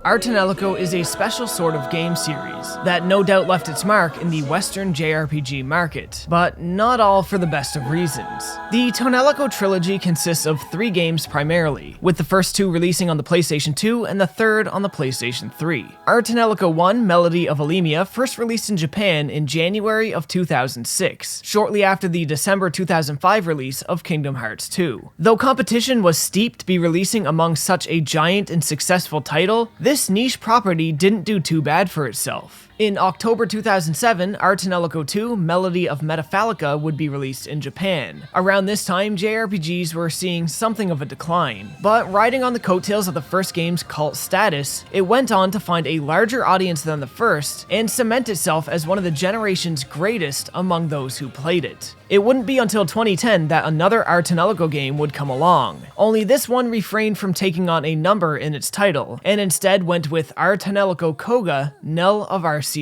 Our Tonelico is a special sort of game series that no doubt left its mark in the Western JRPG market, but not all for the best of reasons. The Tonelico Trilogy consists of 3 games primarily, with the first 2 releasing on the PlayStation 2 and the third on the PlayStation 3. Our Tonelico 1, Melody of Elemia, first released in Japan in January of 2006, shortly after the December 2005 release of Kingdom Hearts 2. Though competition was steep to be releasing among such a giant and successful title, this niche property didn't do too bad for itself. In October 2007, Our Tonelico 2, Melody of Metafalica would be released in Japan. Around this time, JRPGs were seeing something of a decline, but riding on the coattails of the first game's cult status, it went on to find a larger audience than the first, and cement itself as one of the generation's greatest among those who played it. It wouldn't be until 2010 that another Our Tonelico game would come along, only this one refrained from taking on a number in its title, and instead went with Our Tonelico Qoga, Ciel Nosurge.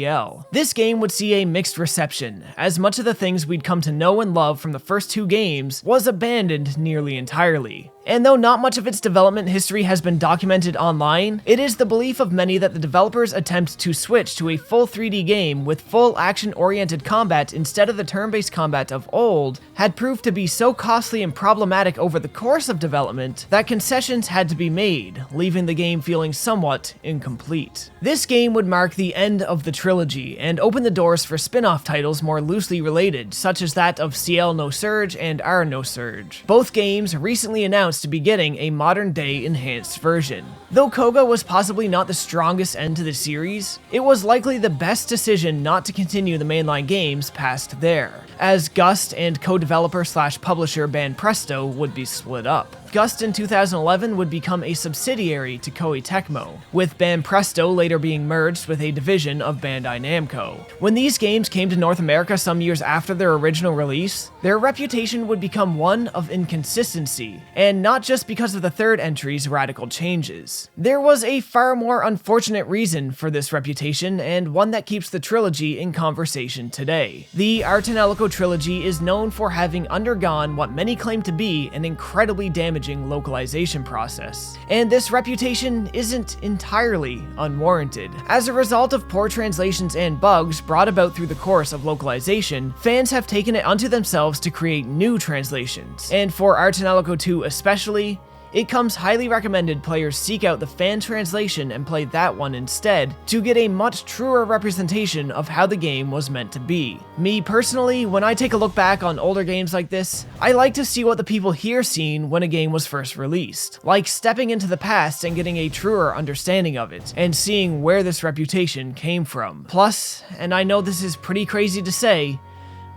This game would see a mixed reception, as much of the things we'd come to know and love from the first 2 games was abandoned nearly entirely. And though not much of its development history has been documented online, it is the belief of many that the developers' attempt to switch to a full 3D game with full action-oriented combat instead of the turn-based combat of old had proved to be so costly and problematic over the course of development that concessions had to be made, leaving the game feeling somewhat incomplete. This game would mark the end of the trilogy and open the doors for spin-off titles more loosely related, such as that of Ciel Nosurge and Our Nosurge. Both games recently announced to be getting a modern-day enhanced version. Though Qoga was possibly not the strongest end to the series, it was likely the best decision not to continue the mainline games past there, as Gust and co-developer/publisher Banpresto would be split up. Gust in 2011 would become a subsidiary to Koei Tecmo, with Banpresto later being merged with a division of Bandai Namco. When these games came to North America some years after their original release, their reputation would become one of inconsistency, and not just because of the third entry's radical changes. There was a far more unfortunate reason for this reputation, and one that keeps the trilogy in conversation today. The Our Tonelico Trilogy is known for having undergone what many claim to be an incredibly damaging localization process, and this reputation isn't entirely unwarranted. As a result of poor translations and bugs brought about through the course of localization, fans have taken it unto themselves to create new translations, and for Our Tonelico 2 especially, it comes highly recommended players seek out the fan translation and play that one instead to get a much truer representation of how the game was meant to be. Me personally, when I take a look back on older games like this, I like to see what the people here seen when a game was first released, like stepping into the past and getting a truer understanding of it, and seeing where this reputation came from. Plus, and I know this is pretty crazy to say,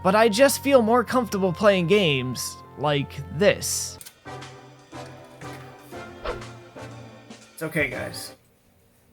but I just feel more comfortable playing games like this. It's okay, guys.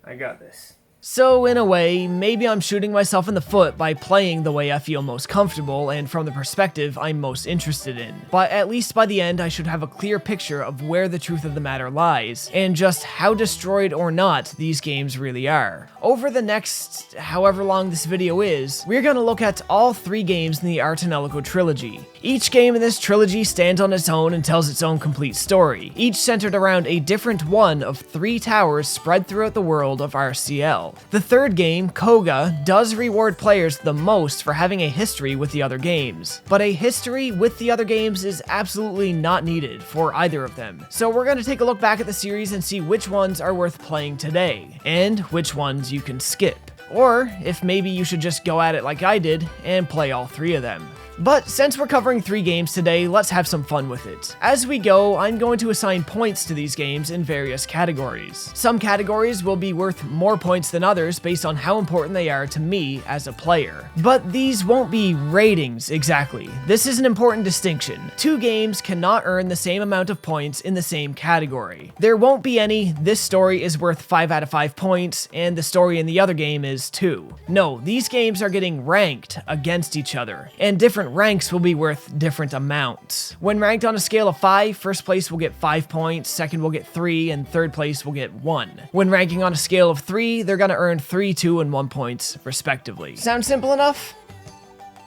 I got this. So in a way, maybe I'm shooting myself in the foot by playing the way I feel most comfortable and from the perspective I'm most interested in. But at least by the end I should have a clear picture of where the truth of the matter lies, and just how destroyed or not these games really are. Over the next however long this video is, we're gonna look at all 3 games in the Our Tonelico Trilogy. Each game in this trilogy stands on its own and tells its own complete story, each centered around a different one of 3 towers spread throughout the world of RCL. The third game, Qoga, does reward players the most for having a history with the other games, but a history with the other games is absolutely not needed for either of them. So we're going to take a look back at the series and see which ones are worth playing today, and which ones you can skip. Or if maybe you should just go at it like I did and play all 3 of them. But since we're covering 3 games today, let's have some fun with it. As we go, I'm going to assign points to these games in various categories. Some categories will be worth more points than others based on how important they are to me as a player. But these won't be ratings exactly. This is an important distinction. 2 games cannot earn the same amount of points in the same category. There won't be any, this story is worth 5 out of 5 points, and the story in the other game is 2. No, these games are getting ranked against each other, and different ranks will be worth different amounts. When ranked on a scale of 5, first place will get 5 points, second will get 3, and third place will get 1. When ranking on a scale of 3, they're gonna earn 3, 2, and 1 points, respectively. Sound simple enough?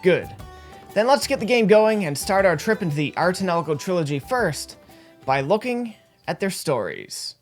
Good. Then let's get the game going and start our trip into the Our Tonelico Trilogy first by looking at their stories.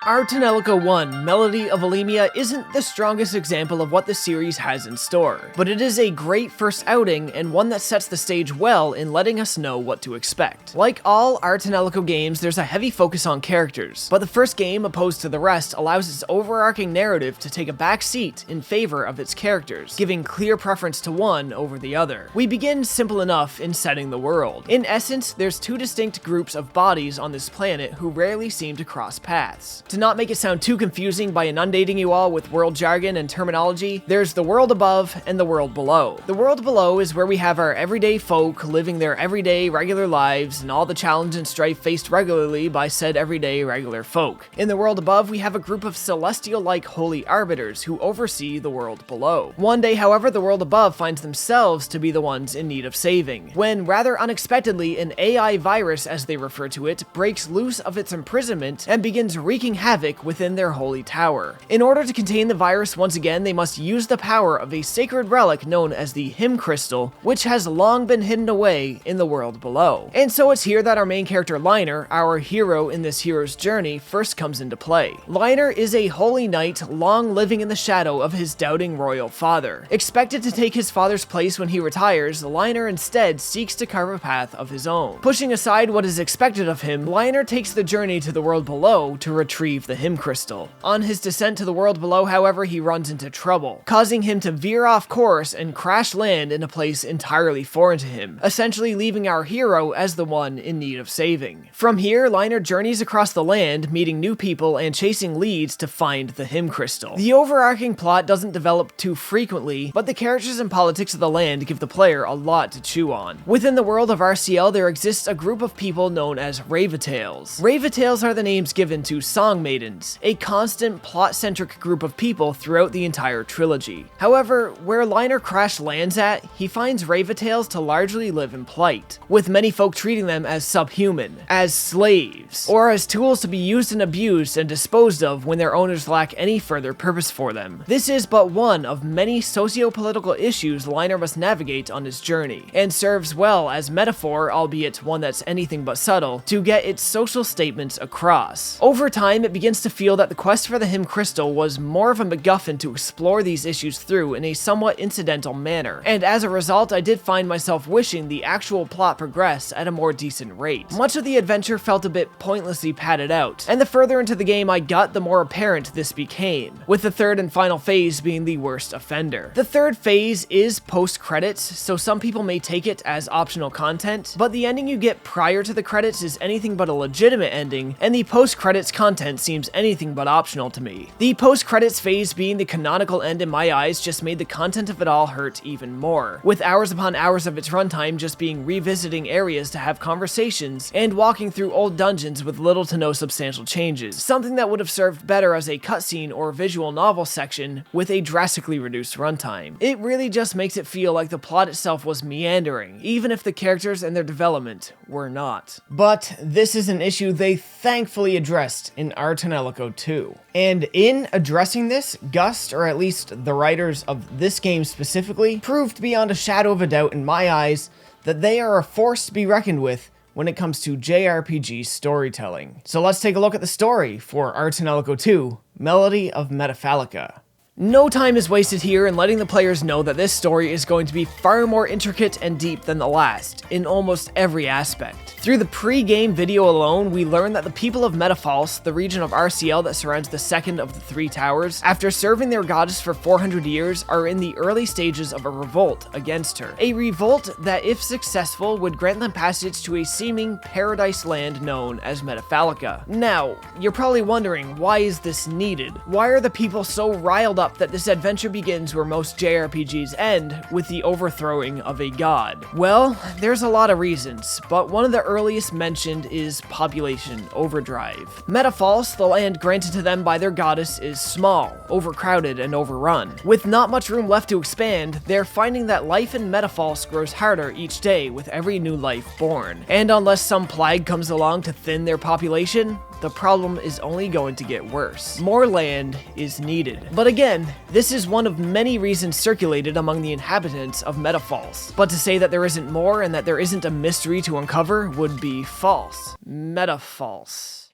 Our Tonelico 1, Melody of Elemia, isn't the strongest example of what the series has in store, but it is a great first outing and one that sets the stage well in letting us know what to expect. Like all Our Tonelico games, there's a heavy focus on characters, but the first game, opposed to the rest, allows its overarching narrative to take a back seat in favor of its characters, giving clear preference to one over the other. We begin simple enough in setting the world. In essence, there's two distinct groups of bodies on this planet who rarely seem to cross paths. To not make it sound too confusing by inundating you all with world jargon and terminology, there's the world above and the world below. The world below is where we have our everyday folk living their everyday regular lives and all the challenge and strife faced regularly by said everyday regular folk. In the world above, we have a group of celestial-like holy arbiters who oversee the world below. One day, however, the world above finds themselves to be the ones in need of saving, when rather unexpectedly an AI virus, as they refer to it, breaks loose of its imprisonment and begins wreaking havoc within their holy tower. In order to contain the virus once again, they must use the power of a sacred relic known as the Hymn Crystal, which has long been hidden away in the world below. And so it's here that our main character Liner, our hero in this hero's journey, first comes into play. Liner is a holy knight long living in the shadow of his doubting royal father. Expected to take his father's place when he retires, Liner instead seeks to carve a path of his own. Pushing aside what is expected of him, Liner takes the journey to the world below to retrieve the Hymn Crystal. On his descent to the world below, however, he runs into trouble, causing him to veer off course and crash land in a place entirely foreign to him, essentially leaving our hero as the one in need of saving. From here, Liner journeys across the land, meeting new people and chasing leads to find the Hymn Crystal. The overarching plot doesn't develop too frequently, but the characters and politics of the land give the player a lot to chew on. Within the world of RCL, there exists a group of people known as Ravatails. Ravatails are the names given to song maidens, a constant plot-centric group of people throughout the entire trilogy. However, where Liner crash lands at, he finds Ravatails to largely live in plight, with many folk treating them as subhuman, as slaves, or as tools to be used and abused and disposed of when their owners lack any further purpose for them. This is but one of many socio-political issues Liner must navigate on his journey, and serves well as metaphor, albeit one that's anything but subtle, to get its social statements across. Over time, it begins to feel that the quest for the Hymn Crystal was more of a MacGuffin to explore these issues through in a somewhat incidental manner, and as a result, I did find myself wishing the actual plot progressed at a more decent rate. Much of the adventure felt a bit pointlessly padded out, and the further into the game I got, the more apparent this became, with the third and final phase being the worst offender. The third phase is post-credits, so some people may take it as optional content, but the ending you get prior to the credits is anything but a legitimate ending, and the post-credits content seems anything but optional to me. The post-credits phase being the canonical end in my eyes just made the content of it all hurt even more, with hours upon hours of its runtime just being revisiting areas to have conversations and walking through old dungeons with little to no substantial changes, something that would have served better as a cutscene or visual novel section with a drastically reduced runtime. It really just makes it feel like the plot itself was meandering, even if the characters and their development were not. But this is an issue they thankfully addressed in Our Tonelico 2. And in addressing this, Gust, or at least the writers of this game specifically, proved beyond a shadow of a doubt in my eyes that they are a force to be reckoned with when it comes to JRPG storytelling. So let's take a look at the story for Our Tonelico 2, Melody of Metafalica. No time is wasted here in letting the players know that this story is going to be far more intricate and deep than the last, in almost every aspect. Through the pre-game video alone, we learn that the people of Metafalce, the region of RCL that surrounds the second of the three towers, after serving their goddess for 400 years, are in the early stages of a revolt against her. A revolt that, if successful, would grant them passage to a seeming paradise land known as Metafalica. Now, you're probably wondering, why is this needed? Why are the people so riled up that this adventure begins where most JRPGs end, with the overthrowing of a god? Well, there's a lot of reasons, but one of the earliest mentioned is population overdrive. Metafalce, the land granted to them by their goddess, is small, overcrowded, and overrun. With not much room left to expand, they're finding that life in Metafalce grows harder each day with every new life born. And unless some plague comes along to thin their population, the problem is only going to get worse. More land is needed. But again, this is one of many reasons circulated among the inhabitants of Metafalce. But to say that there isn't more and that there isn't a mystery to uncover would be false. Metafalce.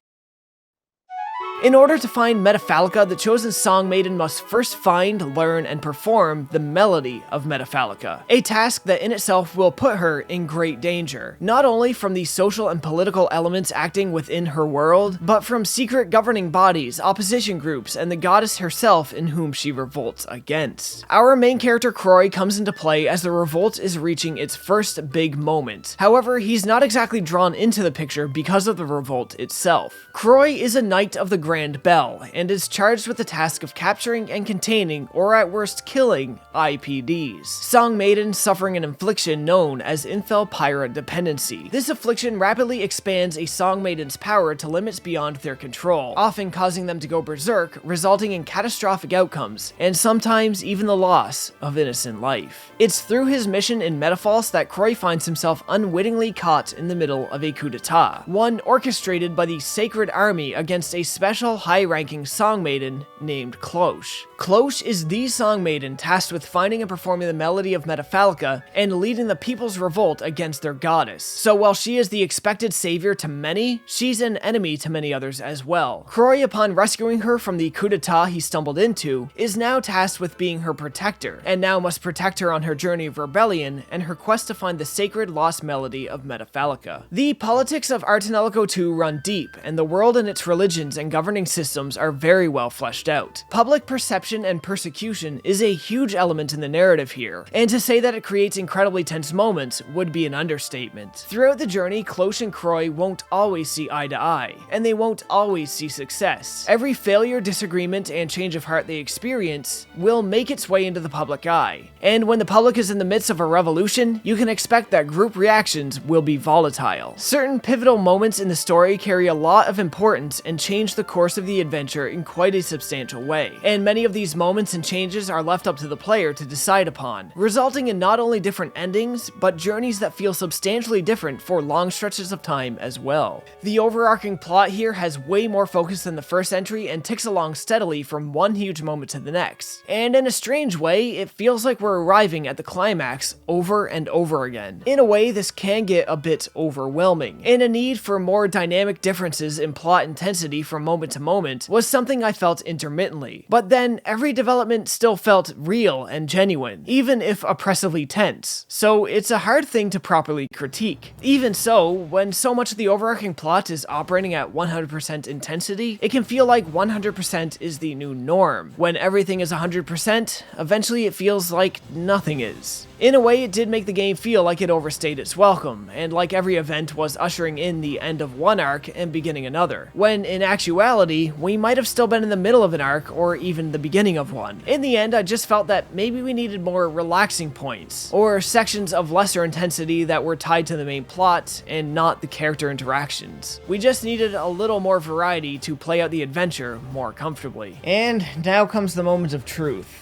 In order to find Metafalica, the chosen song maiden must first find, learn, and perform the melody of Metafalica, a task that in itself will put her in great danger, not only from the social and political elements acting within her world, but from secret governing bodies, opposition groups, and the goddess herself in whom she revolts against. Our main character Croy comes into play as the revolt is reaching its first big moment. However, he's not exactly drawn into the picture because of the revolt itself. Croy is a knight of the Grand Bell, and is charged with the task of capturing and containing, or at worst killing, IPDs. Song Maiden suffering an affliction known as Infel Pirate Dependency. This affliction rapidly expands a Song Maiden's power to limits beyond their control, often causing them to go berserk, resulting in catastrophic outcomes, and sometimes even the loss of innocent life. It's through his mission in Metafalce that Croy finds himself unwittingly caught in the middle of a coup d'etat, one orchestrated by the Sacred Army against a special high-ranking Song Maiden named Cloche. Cloche is the Song Maiden tasked with finding and performing the melody of Metafalica and leading the people's revolt against their goddess. So while she is the expected savior to many, she's an enemy to many others as well. Croy, upon rescuing her from the coup d'etat he stumbled into, is now tasked with being her protector, and now must protect her on her journey of rebellion and her quest to find the sacred lost melody of Metafalica. The politics of Tonelico 2 run deep, and the world and its religions and governing systems are very well fleshed out. Public perception and persecution is a huge element in the narrative here, and to say that it creates incredibly tense moments would be an understatement. Throughout the journey, Cloche and Croy won't always see eye to eye, and they won't always see success. Every failure, disagreement, and change of heart they experience will make its way into the public eye, and when the public is in the midst of a revolution, you can expect that group reactions will be volatile. Certain pivotal moments in the story carry a lot of importance and change the course of the adventure in quite a substantial way, and many of these moments and changes are left up to the player to decide upon, resulting in not only different endings, but journeys that feel substantially different for long stretches of time as well. The overarching plot here has way more focus than the first entry and ticks along steadily from one huge moment to the next, and in a strange way, it feels like we're arriving at the climax over and over again. In a way, this can get a bit overwhelming, and a need for more dynamic differences in plot intensity from moment to moment was something I felt intermittently, but then every development still felt real and genuine, even if oppressively tense, so it's a hard thing to properly critique. Even so, when so much of the overarching plot is operating at 100% intensity, it can feel like 100% is the new norm. When everything is 100%, eventually it feels like nothing is. In a way, it did make the game feel like it overstayed its welcome, and like every event was ushering in the end of one arc and beginning another, when in actuality, we might have still been in the middle of an arc or even the beginning of one. In the end, I just felt that maybe we needed more relaxing points, or sections of lesser intensity that were tied to the main plot and not the character interactions. We just needed a little more variety to play out the adventure more comfortably. And now comes the moment of truth.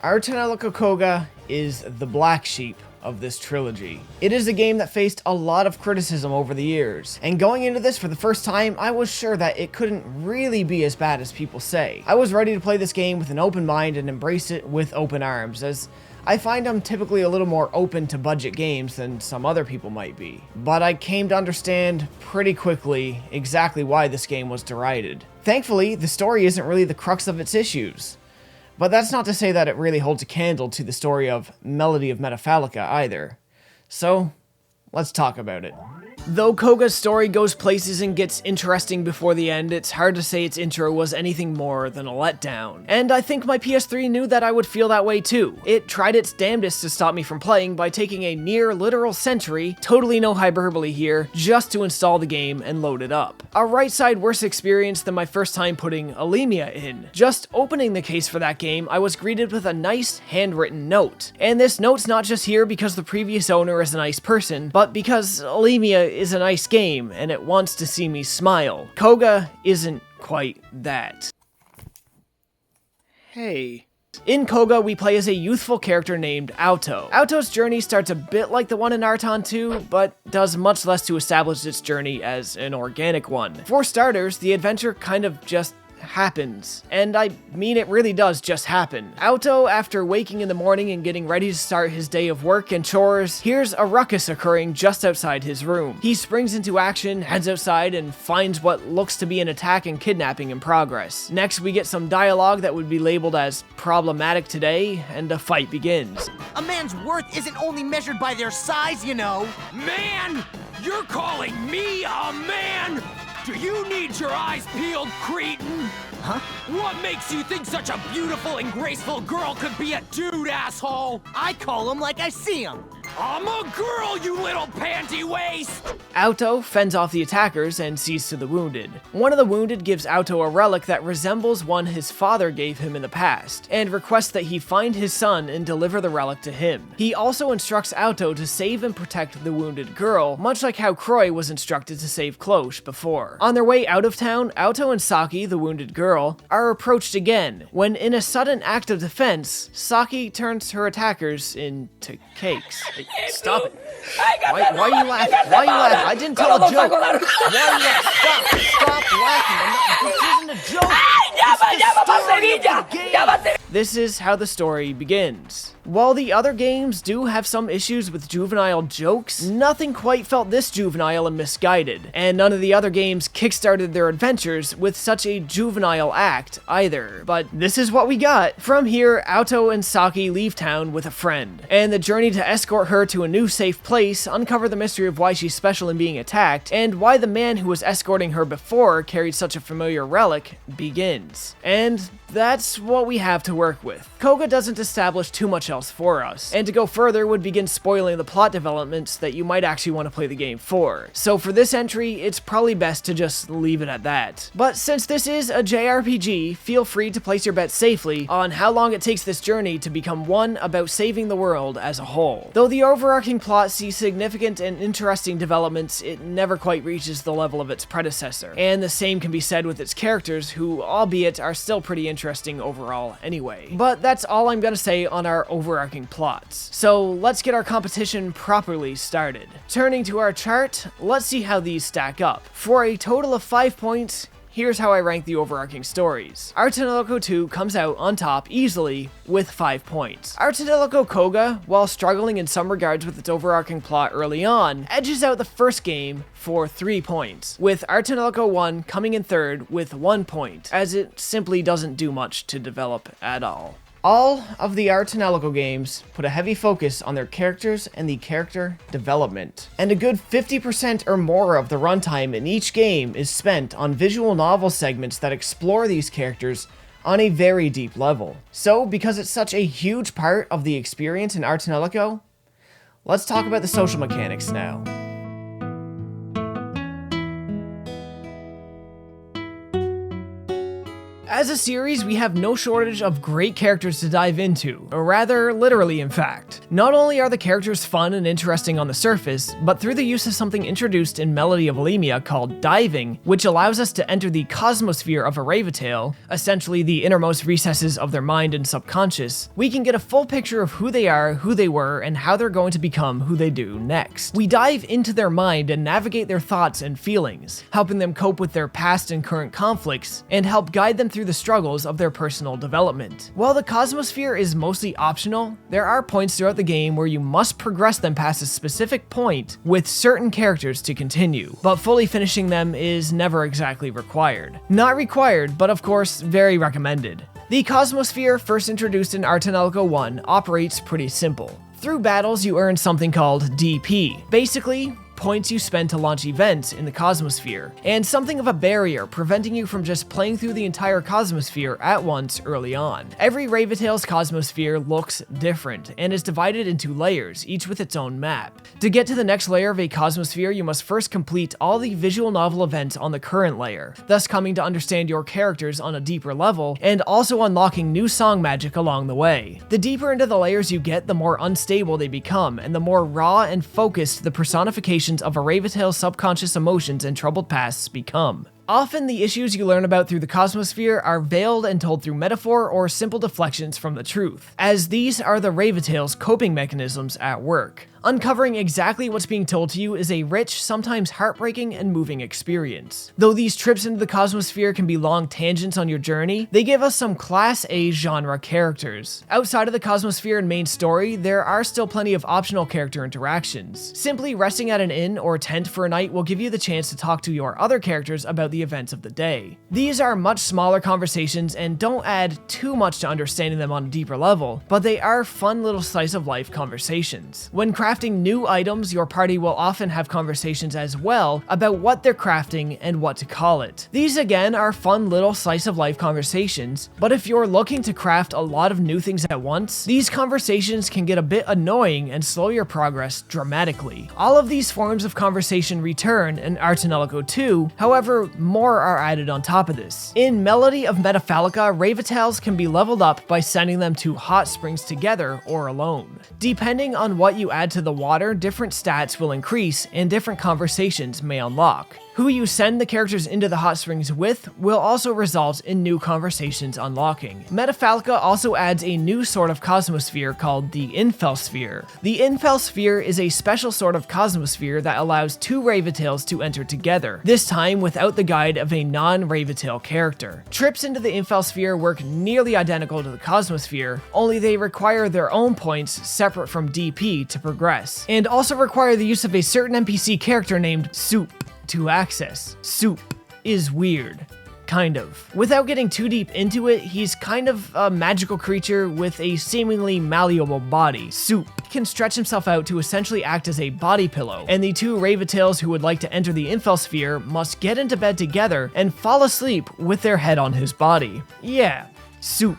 Our Tonelico Qoga is the black sheep of this trilogy. It is a game that faced a lot of criticism over the years, and going into this for the first time, I was sure that it couldn't really be as bad as people say. I was ready to play this game with an open mind and embrace it with open arms, as I find I'm typically a little more open to budget games than some other people might be. But I came to understand pretty quickly exactly why this game was derided. Thankfully, the story isn't really the crux of its issues. But that's not to say that it really holds a candle to the story of Melody of Metafalica either. So, let's talk about it. Though Qoga's story goes places and gets interesting before the end, it's hard to say its intro was anything more than a letdown. And I think my PS3 knew that I would feel that way too. It tried its damnedest to stop me from playing by taking a near literal century, totally no hyperbole here, just to install the game and load it up. A right side worse experience than my first time putting Elemia in. Just opening the case for that game, I was greeted with a nice handwritten note. And this note's not just here because the previous owner is a nice person, but because Elemia is a nice game and it wants to see me smile. Qoga isn't quite that. Hey. In Qoga, we play as a youthful character named Auto. Auto's journey starts a bit like the one in Arton 2, but does much less to establish its journey as an organic one. For starters, the adventure kind of just happens. And I mean, it really does just happen. Auto, after waking in the morning and getting ready to start his day of work and chores, hears a ruckus occurring just outside his room. He springs into action, heads outside, and finds what looks to be an attack and kidnapping in progress. Next, we get some dialogue that would be labeled as problematic today, and a fight begins. A man's worth isn't only measured by their size, you know. Man! You're calling me a man? Do you need your eyes peeled, cretin? Huh? What makes you think such a beautiful and graceful girl could be a dude, asshole? I call him like I see him. I'm a girl, you little panty waist! Auto fends off the attackers and sees to the wounded. One of the wounded gives Auto a relic that resembles one his father gave him in the past, and requests that he find his son and deliver the relic to him. He also instructs Auto to save and protect the wounded girl, much like how Croy was instructed to save Cloche before. On their way out of town, Auto and Saki, the wounded girl, are approached again, when in a sudden act of defense, Saki turns her attackers into cakes. Stop it. Why are you laughing? Why are you laughing? I didn't tell a joke. Why are you laughing? Stop laughing. This isn't a joke. This is how the story begins. While the other games do have some issues with juvenile jokes, nothing quite felt this juvenile and misguided, and none of the other games kickstarted their adventures with such a juvenile act either. But this is what we got. From here, Auto and Saki leave town with a friend, and the journey to escort her to a new safe place, uncover the mystery of why she's special in being attacked, and why the man who was escorting her before carried such a familiar relic begins. And that's what we have to work with. Qoga doesn't establish too much else for us, and to go further would begin spoiling the plot developments that you might actually want to play the game for. So for this entry, it's probably best to just leave it at that. But since this is a JRPG, feel free to place your bets safely on how long it takes this journey to become one about saving the world as a whole. Though the overarching plot sees significant and interesting developments, it never quite reaches the level of its predecessor. And the same can be said with its characters, who, albeit, are still pretty interesting overall anyway. But that's all I'm gonna say on our overarching plots. So let's get our competition properly started. Turning to our chart, let's see how these stack up. For a total of 5 points, here's how I rank the overarching stories. Our Tonelico 2 comes out on top easily with 5 points. Our Tonelico Qoga, while struggling in some regards with its overarching plot early on, edges out the first game for 3 points, with our Tonelico 1 coming in third with 1 point, as it simply doesn't do much to develop at all. All of the Tonelico games put a heavy focus on their characters and the character development, and a good 50% or more of the runtime in each game is spent on visual novel segments that explore these characters on a very deep level. So, because it's such a huge part of the experience in Tonelico, let's talk about the social mechanics now. As a series, we have no shortage of great characters to dive into, or rather, literally in fact. Not only are the characters fun and interesting on the surface, but through the use of something introduced in Melody of Elemia called diving, which allows us to enter the cosmosphere of a Ravitail, essentially the innermost recesses of their mind and subconscious, we can get a full picture of who they are, who they were, and how they're going to become who they do next. We dive into their mind and navigate their thoughts and feelings, helping them cope with their past and current conflicts, and help guide them through the struggles of their personal development. While the Cosmosphere is mostly optional, there are points throughout the game where you must progress them past a specific point with certain characters to continue, but fully finishing them is never exactly required. Not required, but of course, very recommended. The Cosmosphere, first introduced in Tonelico 1, operates pretty simple. Through battles, you earn something called DP. Basically, points you spend to launch events in the Cosmosphere, and something of a barrier preventing you from just playing through the entire Cosmosphere at once early on. Every Ravitail's Cosmosphere looks different, and is divided into layers, each with its own map. To get to the next layer of a Cosmosphere, you must first complete all the visual novel events on the current layer, thus coming to understand your characters on a deeper level, and also unlocking new song magic along the way. The deeper into the layers you get, the more unstable they become, and the more raw and focused the personification of a Ravitail's subconscious emotions and troubled pasts become. Often the issues you learn about through the Cosmosphere are veiled and told through metaphor or simple deflections from the truth, as these are the Ravitail's coping mechanisms at work. Uncovering exactly what's being told to you is a rich, sometimes heartbreaking and moving experience. Though these trips into the Cosmosphere can be long tangents on your journey, they give us some Class A genre characters. Outside of the Cosmosphere and main story, there are still plenty of optional character interactions. Simply resting at an inn or tent for a night will give you the chance to talk to your other characters about the events of the day. These are much smaller conversations and don't add too much to understanding them on a deeper level, but they are fun little slice of life conversations. When crafting new items, your party will often have conversations as well about what they're crafting and what to call it. These again are fun little slice of life conversations, but if you're looking to craft a lot of new things at once, these conversations can get a bit annoying and slow your progress dramatically. All of these forms of conversation return in Tonelico 2, however, more are added on top of this. In Melody of Metafalica, Ravitails can be leveled up by sending them to hot springs together or alone. Depending on what you add to the water, different stats will increase and different conversations may unlock. Who you send the characters into the hot springs with will also result in new conversations unlocking. Metafalica also adds a new sort of cosmosphere called the Infel Sphere. The Infel Sphere is a special sort of cosmosphere that allows two Ravitails to enter together, this time without the guide of a non-Ravitail character. Trips into the Infel Sphere work nearly identical to the Cosmosphere, only they require their own points separate from DP to progress, and also require the use of a certain NPC character named Soup to access. Soup is weird. Kind of. Without getting too deep into it, he's kind of a magical creature with a seemingly malleable body. Soup can stretch himself out to essentially act as a body pillow, and the two Ravitails who would like to enter the Infel Sphere must get into bed together and fall asleep with their head on his body. Yeah, Soup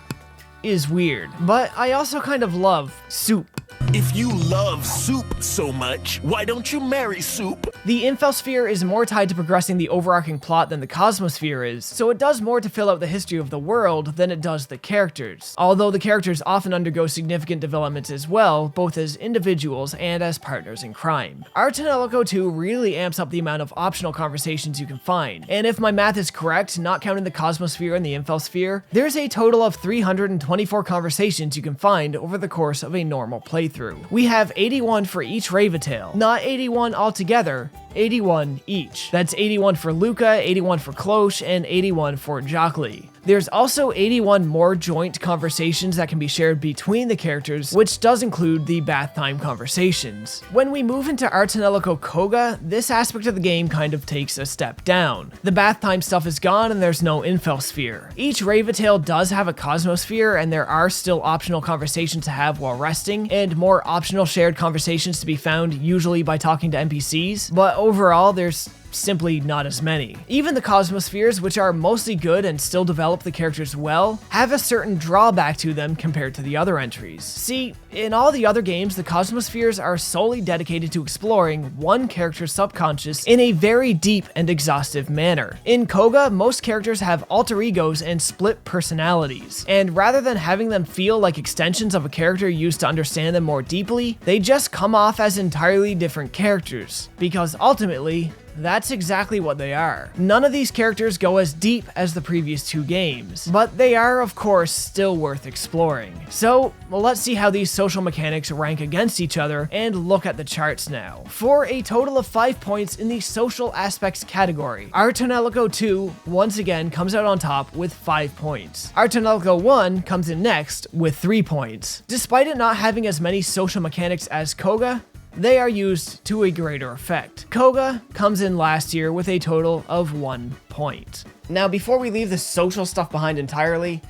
is weird, but I also kind of love Soup. If you love soup so much, why don't you marry Soup? The Infel Sphere is more tied to progressing the overarching plot than the Cosmosphere is, so it does more to fill out the history of the world than it does the characters. Although the characters often undergo significant developments as well, both as individuals and as partners in crime. Tonelico 2 really amps up the amount of optional conversations you can find, and if my math is correct, not counting the Cosmosphere and the Infel Sphere, there's a total of 324 conversations you can find over the course of a normal playthrough. We have 81 for each Ravitail, not 81 altogether, 81 each. That's 81 for Luca, 81 for Cloche, and 81 for Jockly. There's also 81 more joint conversations that can be shared between the characters, which does include the bath time conversations. When we move into Tonelico Qoga, this aspect of the game kind of takes a step down. The bath time stuff is gone and there's no Infel Sphere. Each Ravitail does have a Cosmosphere, and there are still optional conversations to have while resting, and more optional shared conversations to be found usually by talking to NPCs, but overall there's simply not as many. Even the Cosmospheres, which are mostly good and still develop the characters well, have a certain drawback to them compared to the other entries. See, in all the other games, the Cosmospheres are solely dedicated to exploring one character's subconscious in a very deep and exhaustive manner. In Qoga, most characters have alter egos and split personalities, and rather than having them feel like extensions of a character used to understand them more deeply, they just come off as entirely different characters, because ultimately, that's exactly what they are. None of these characters go as deep as the previous two games, but they are, of course, still worth exploring. So, let's see how these social mechanics rank against each other and look at the charts now. For a total of 5 points in the social aspects category, Tonelico 2 once again comes out on top with 5 points. Tonelico 1 comes in next with 3 points. Despite it not having as many social mechanics as Qoga, they are used to a greater effect. Qoga comes in last year with a total of 1 point. Now, before we leave the social stuff behind entirely,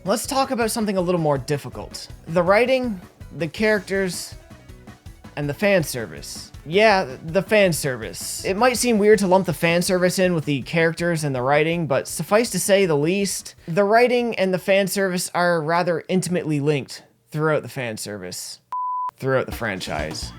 let's talk about something a little more difficult. The writing, the characters, and the fan service. Yeah, the fan service. It might seem weird to lump the fan service in with the characters and the writing, but suffice to say the least, the writing and the fan service are rather intimately linked throughout the fan service, throughout the franchise.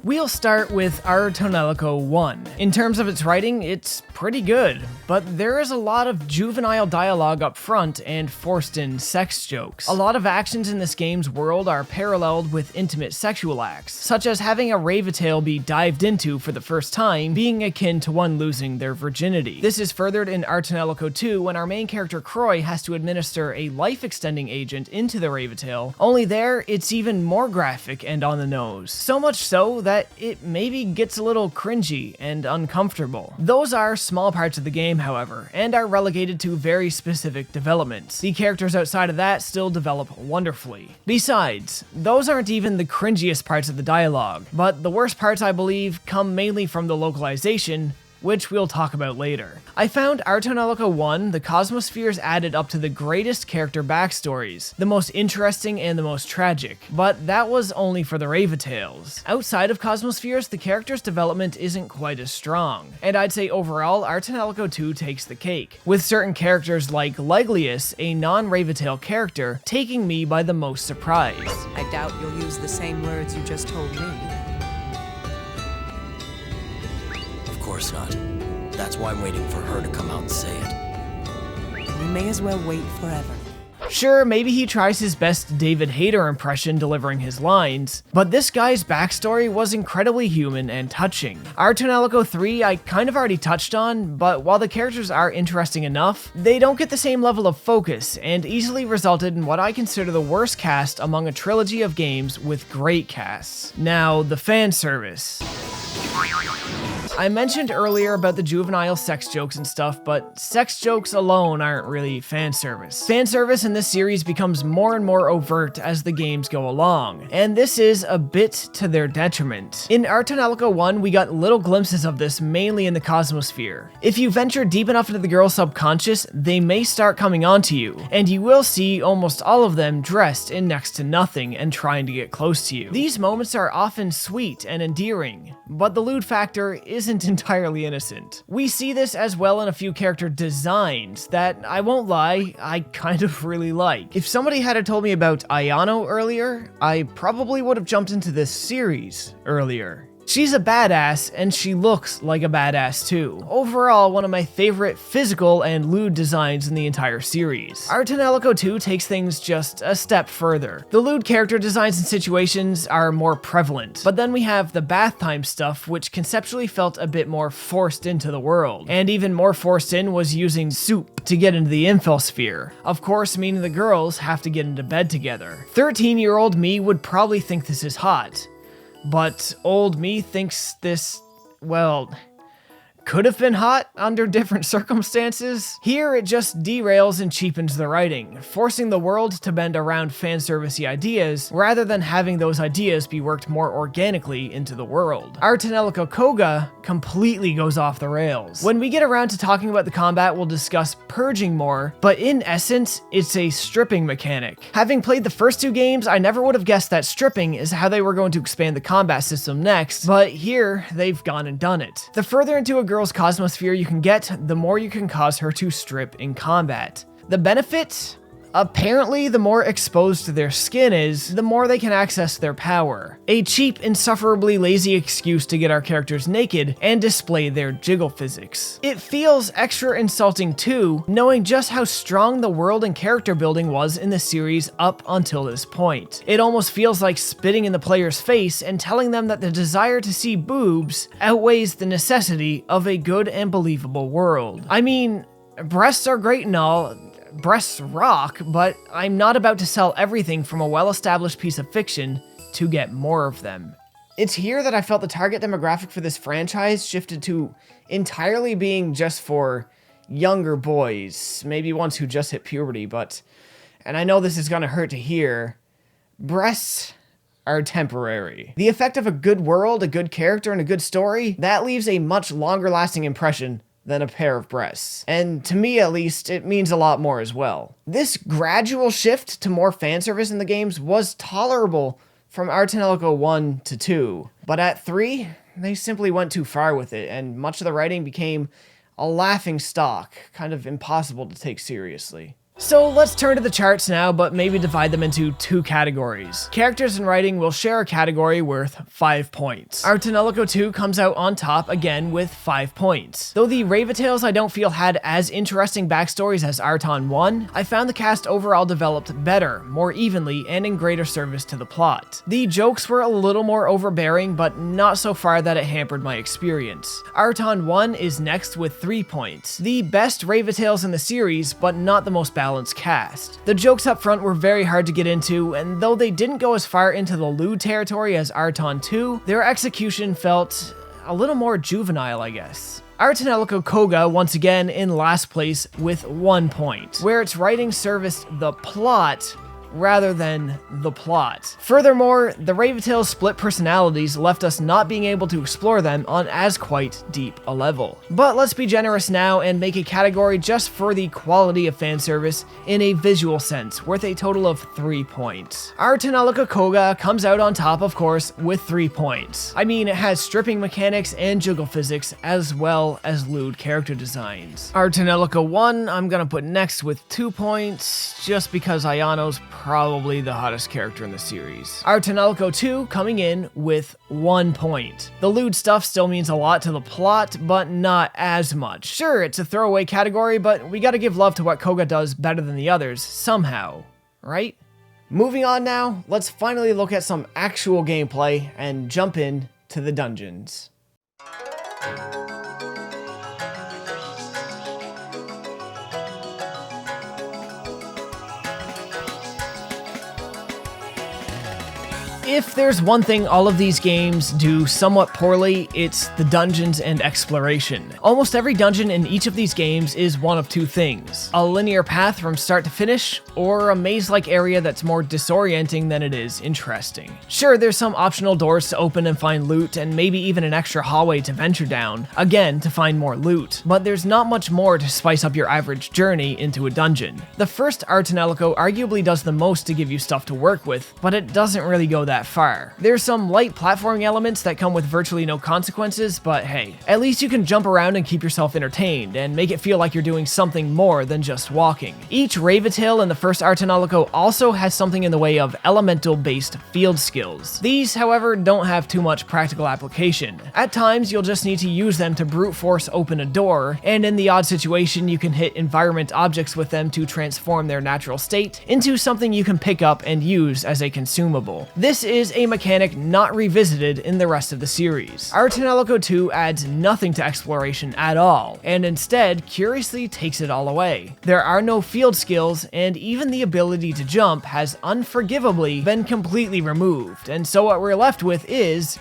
We'll start with our Tonelico 1. In terms of its writing, it's pretty good, but there is a lot of juvenile dialogue up front and forced in sex jokes. A lot of actions in this game's world are paralleled with intimate sexual acts, such as having a Ravitail be dived into for the first time being akin to one losing their virginity. This is furthered in our Tonelico 2 when our main character Croy has to administer a life-extending agent into the Ravitail, only there it's even more graphic and on the nose. So much so that it maybe gets a little cringy and uncomfortable. Those are small parts of the game, however, and are relegated to very specific developments. The characters outside of that still develop wonderfully. Besides, those aren't even the cringiest parts of the dialogue, but the worst parts, I believe, come mainly from the localization, which we'll talk about later. I found our Tonelico 1, the Cosmospheres added up to the greatest character backstories, the most interesting and the most tragic, but that was only for the Ravitails. Outside of Cosmospheres, the character's development isn't quite as strong, and I'd say overall, our Tonelico 2 takes the cake, with certain characters like Leglius, a non-Ravitail character, taking me by the most surprise. I doubt you'll use the same words you just told me. Of course not. That's why I'm waiting for her to come out and say it. You may as well wait forever. Sure, maybe he tries his best David Hayter impression delivering his lines, but this guy's backstory was incredibly human and touching. Our Tonelico 3 I kind of already touched on, but while the characters are interesting enough, they don't get the same level of focus and easily resulted in what I consider the worst cast among a trilogy of games with great casts. Now, the fan service. I mentioned earlier about the juvenile sex jokes and stuff, but sex jokes alone aren't really fan service. Fan service in this series becomes more and more overt as the games go along, and this is a bit to their detriment. In our Tonelico 1, we got little glimpses of this mainly in the Cosmosphere. If you venture deep enough into the girl's subconscious, they may start coming onto you, and you will see almost all of them dressed in next to nothing and trying to get close to you. These moments are often sweet and endearing, but the lewd factor isn't entirely innocent. We see this as well in a few character designs that, I won't lie, I kind of really like. If somebody had told me about Ayano earlier, I probably would have jumped into this series earlier. She's a badass, and she looks like a badass too. Overall, one of my favorite physical and lewd designs in the entire series. Our Tonelico 2 takes things just a step further. The lewd character designs and situations are more prevalent, but then we have the bath time stuff, which conceptually felt a bit more forced into the world. And even more forced in was using soup to get into the infosphere. Of course, meaning the girls have to get into bed together. 13-year-old me would probably think this is hot. But old me thinks this, well, could have been hot under different circumstances. Here it just derails and cheapens the writing, forcing the world to bend around fanservice-y ideas rather than having those ideas be worked more organically into the world. Our Tonelico Qoga completely goes off the rails. When we get around to talking about the combat, we'll discuss purging more, but in essence, it's a stripping mechanic. Having played the first two games, I never would have guessed that stripping is how they were going to expand the combat system next, but here, they've gone and done it. The further into a girl's cosmosphere you can get, the more you can cause her to strip in combat. The benefit? Apparently, the more exposed their skin is, the more they can access their power. A cheap, insufferably lazy excuse to get our characters naked and display their jiggle physics. It feels extra insulting too, knowing just how strong the world and character building was in the series up until this point. It almost feels like spitting in the player's face and telling them that the desire to see boobs outweighs the necessity of a good and believable world. I mean, breasts are great and all, breasts rock, but I'm not about to sell everything from a well-established piece of fiction to get more of them. It's here that I felt the target demographic for this franchise shifted to entirely being just for younger boys, maybe ones who just hit puberty, but, and I know this is gonna hurt to hear, breasts are temporary. The effect of a good world, a good character, and a good story, that leaves a much longer lasting impression than a pair of breasts. And to me, at least, it means a lot more as well. This gradual shift to more fan service in the games was tolerable from our Tonelico 1 to 2, but at 3, they simply went too far with it, and much of the writing became a laughing stock, kind of impossible to take seriously. So let's turn to the charts now, but maybe divide them into two categories. Characters and writing will share a category worth 5 points. Our Tonelico 2 comes out on top again with 5 points. Though the Ravitales I don't feel had as interesting backstories as Arton 1, I found the cast overall developed better, more evenly, and in greater service to the plot. The jokes were a little more overbearing, but not so far that it hampered my experience. Arton 1 is next with 3 points. The best Ravitales in the series, but not the most balanced cast. The jokes up front were very hard to get into, and though they didn't go as far into the lewd territory as Arton 2, their execution felt a little more juvenile, I guess. Our Tonelico Qoga once again in last place with 1 point, where its writing serviced the plot rather than the plot. Furthermore, the Ravitales' split personalities left us not being able to explore them on as quite deep a level. But let's be generous now and make a category just for the quality of fan service in a visual sense, worth a total of 3 points. Our Tonelico Qoga comes out on top, of course, with 3 points. I mean, it has stripping mechanics and jiggle physics, as well as lewd character designs. Our Tonelico 1, I'm gonna put next with 2 points, just because Ayano's probably the hottest character in the series. Our Tonelico 2 coming in with 1 point. The lewd stuff still means a lot to the plot, but not as much. Sure, it's a throwaway category, but we gotta give love to what Qoga does better than the others, somehow, right? Moving on now, let's finally look at some actual gameplay and jump in to the dungeons. If there's one thing all of these games do somewhat poorly, it's the dungeons and exploration. Almost every dungeon in each of these games is one of two things: a linear path from start to finish, or a maze-like area that's more disorienting than it is interesting. Sure, there's some optional doors to open and find loot, and maybe even an extra hallway to venture down, again to find more loot, but there's not much more to spice up your average journey into a dungeon. The first Our Tonelico arguably does the most to give you stuff to work with, but it doesn't really go that far. There's some light platforming elements that come with virtually no consequences, but hey, at least you can jump around and keep yourself entertained, and make it feel like you're doing something more than just walking. Each Ravitale in the first Our Tonelico also has something in the way of elemental-based field skills. These, however, don't have too much practical application. At times, you'll just need to use them to brute force open a door, and in the odd situation, you can hit environment objects with them to transform their natural state into something you can pick up and use as a consumable. This is a mechanic not revisited in the rest of the series. Our Tonelico 2 adds nothing to exploration at all, and instead curiously takes it all away. There are no field skills, and even the ability to jump has unforgivably been completely removed, and so what we're left with is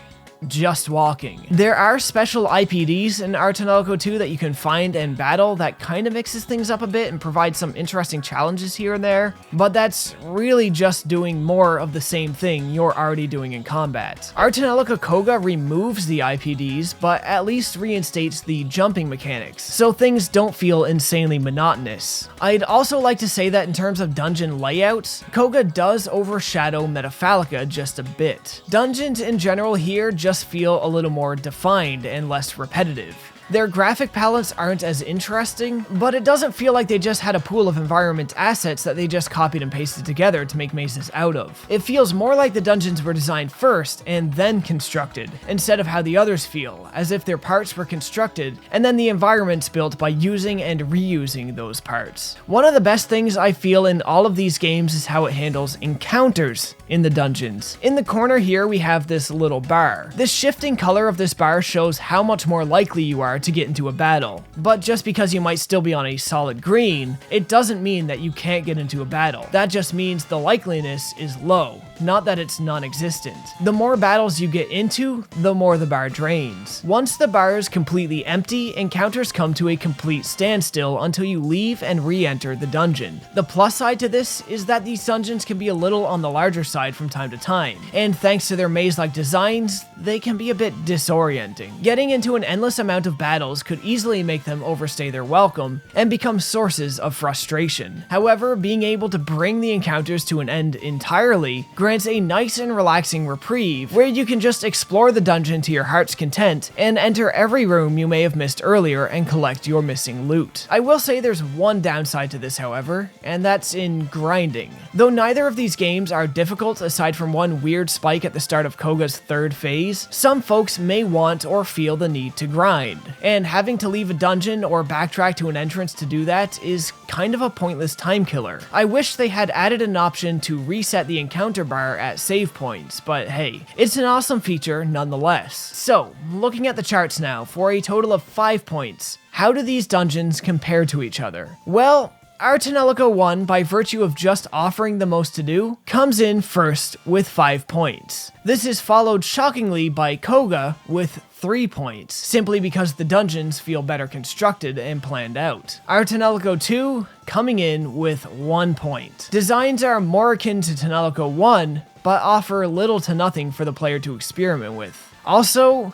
just walking. There are special IPDs in Our Tonelico 2 that you can find and battle that kind of mixes things up a bit and provides some interesting challenges here and there, but that's really just doing more of the same thing you're already doing in combat. Our Tonelico Qoga removes the IPDs, but at least reinstates the jumping mechanics, so things don't feel insanely monotonous. I'd also like to say that in terms of dungeon layout, Qoga does overshadow Metafalica just a bit. Dungeons in general here just feel a little more defined and less repetitive. Their graphic palettes aren't as interesting, but it doesn't feel like they just had a pool of environment assets that they just copied and pasted together to make mazes out of. It feels more like the dungeons were designed first and then constructed, instead of how the others feel, as if their parts were constructed and then the environments built by using and reusing those parts. One of the best things I feel in all of these games is how it handles encounters in the dungeons. In the corner here we have this little bar. The shifting color of this bar shows how much more likely you are to get into a battle, but just because you might still be on a solid green, it doesn't mean that you can't get into a battle. That just means the likeliness is low, not that it's non-existent. The more battles you get into, the more the bar drains. Once the bar is completely empty, encounters come to a complete standstill until you leave and re-enter the dungeon. The plus side to this is that these dungeons can be a little on the larger side from time to time, and thanks to their maze-like designs, they can be a bit disorienting. Getting into an endless amount of battles could easily make them overstay their welcome and become sources of frustration. However, being able to bring the encounters to an end entirely grants a nice and relaxing reprieve where you can just explore the dungeon to your heart's content and enter every room you may have missed earlier and collect your missing loot. I will say there's one downside to this, however, and that's in grinding. Though neither of these games are difficult aside from one weird spike at the start of Qoga's third phase, some folks may want or feel the need to grind, and having to leave a dungeon or backtrack to an entrance to do that is kind of a pointless time killer. I wish they had added an option to reset the encounter bar at save points, but hey, it's an awesome feature nonetheless. So, looking at the charts now, for a total of 5 points, how do these dungeons compare to each other? Well, our Tonelico 1, by virtue of just offering the most to do, comes in first with 5 points. This is followed shockingly by Qoga with 3 points, simply because the dungeons feel better constructed and planned out. Our Tonelico 2 coming in with 1 point. Designs are more akin to Tonelico 1, but offer little to nothing for the player to experiment with. Also,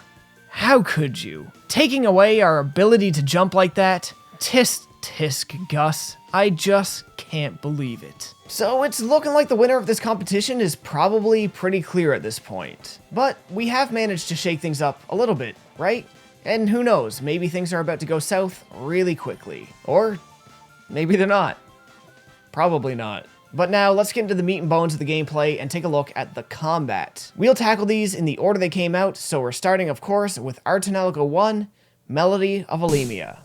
how could you? Taking away our ability to jump like that? Tisk, Gus. I just can't believe it. So it's looking like the winner of this competition is probably pretty clear at this point. But we have managed to shake things up a little bit, right? And who knows, maybe things are about to go south really quickly. Or maybe they're not. Probably not. But now let's get into the meat and bones of the gameplay and take a look at the combat. We'll tackle these in the order they came out, so we're starting of course with our Tonelico 1, Melody of Elemia.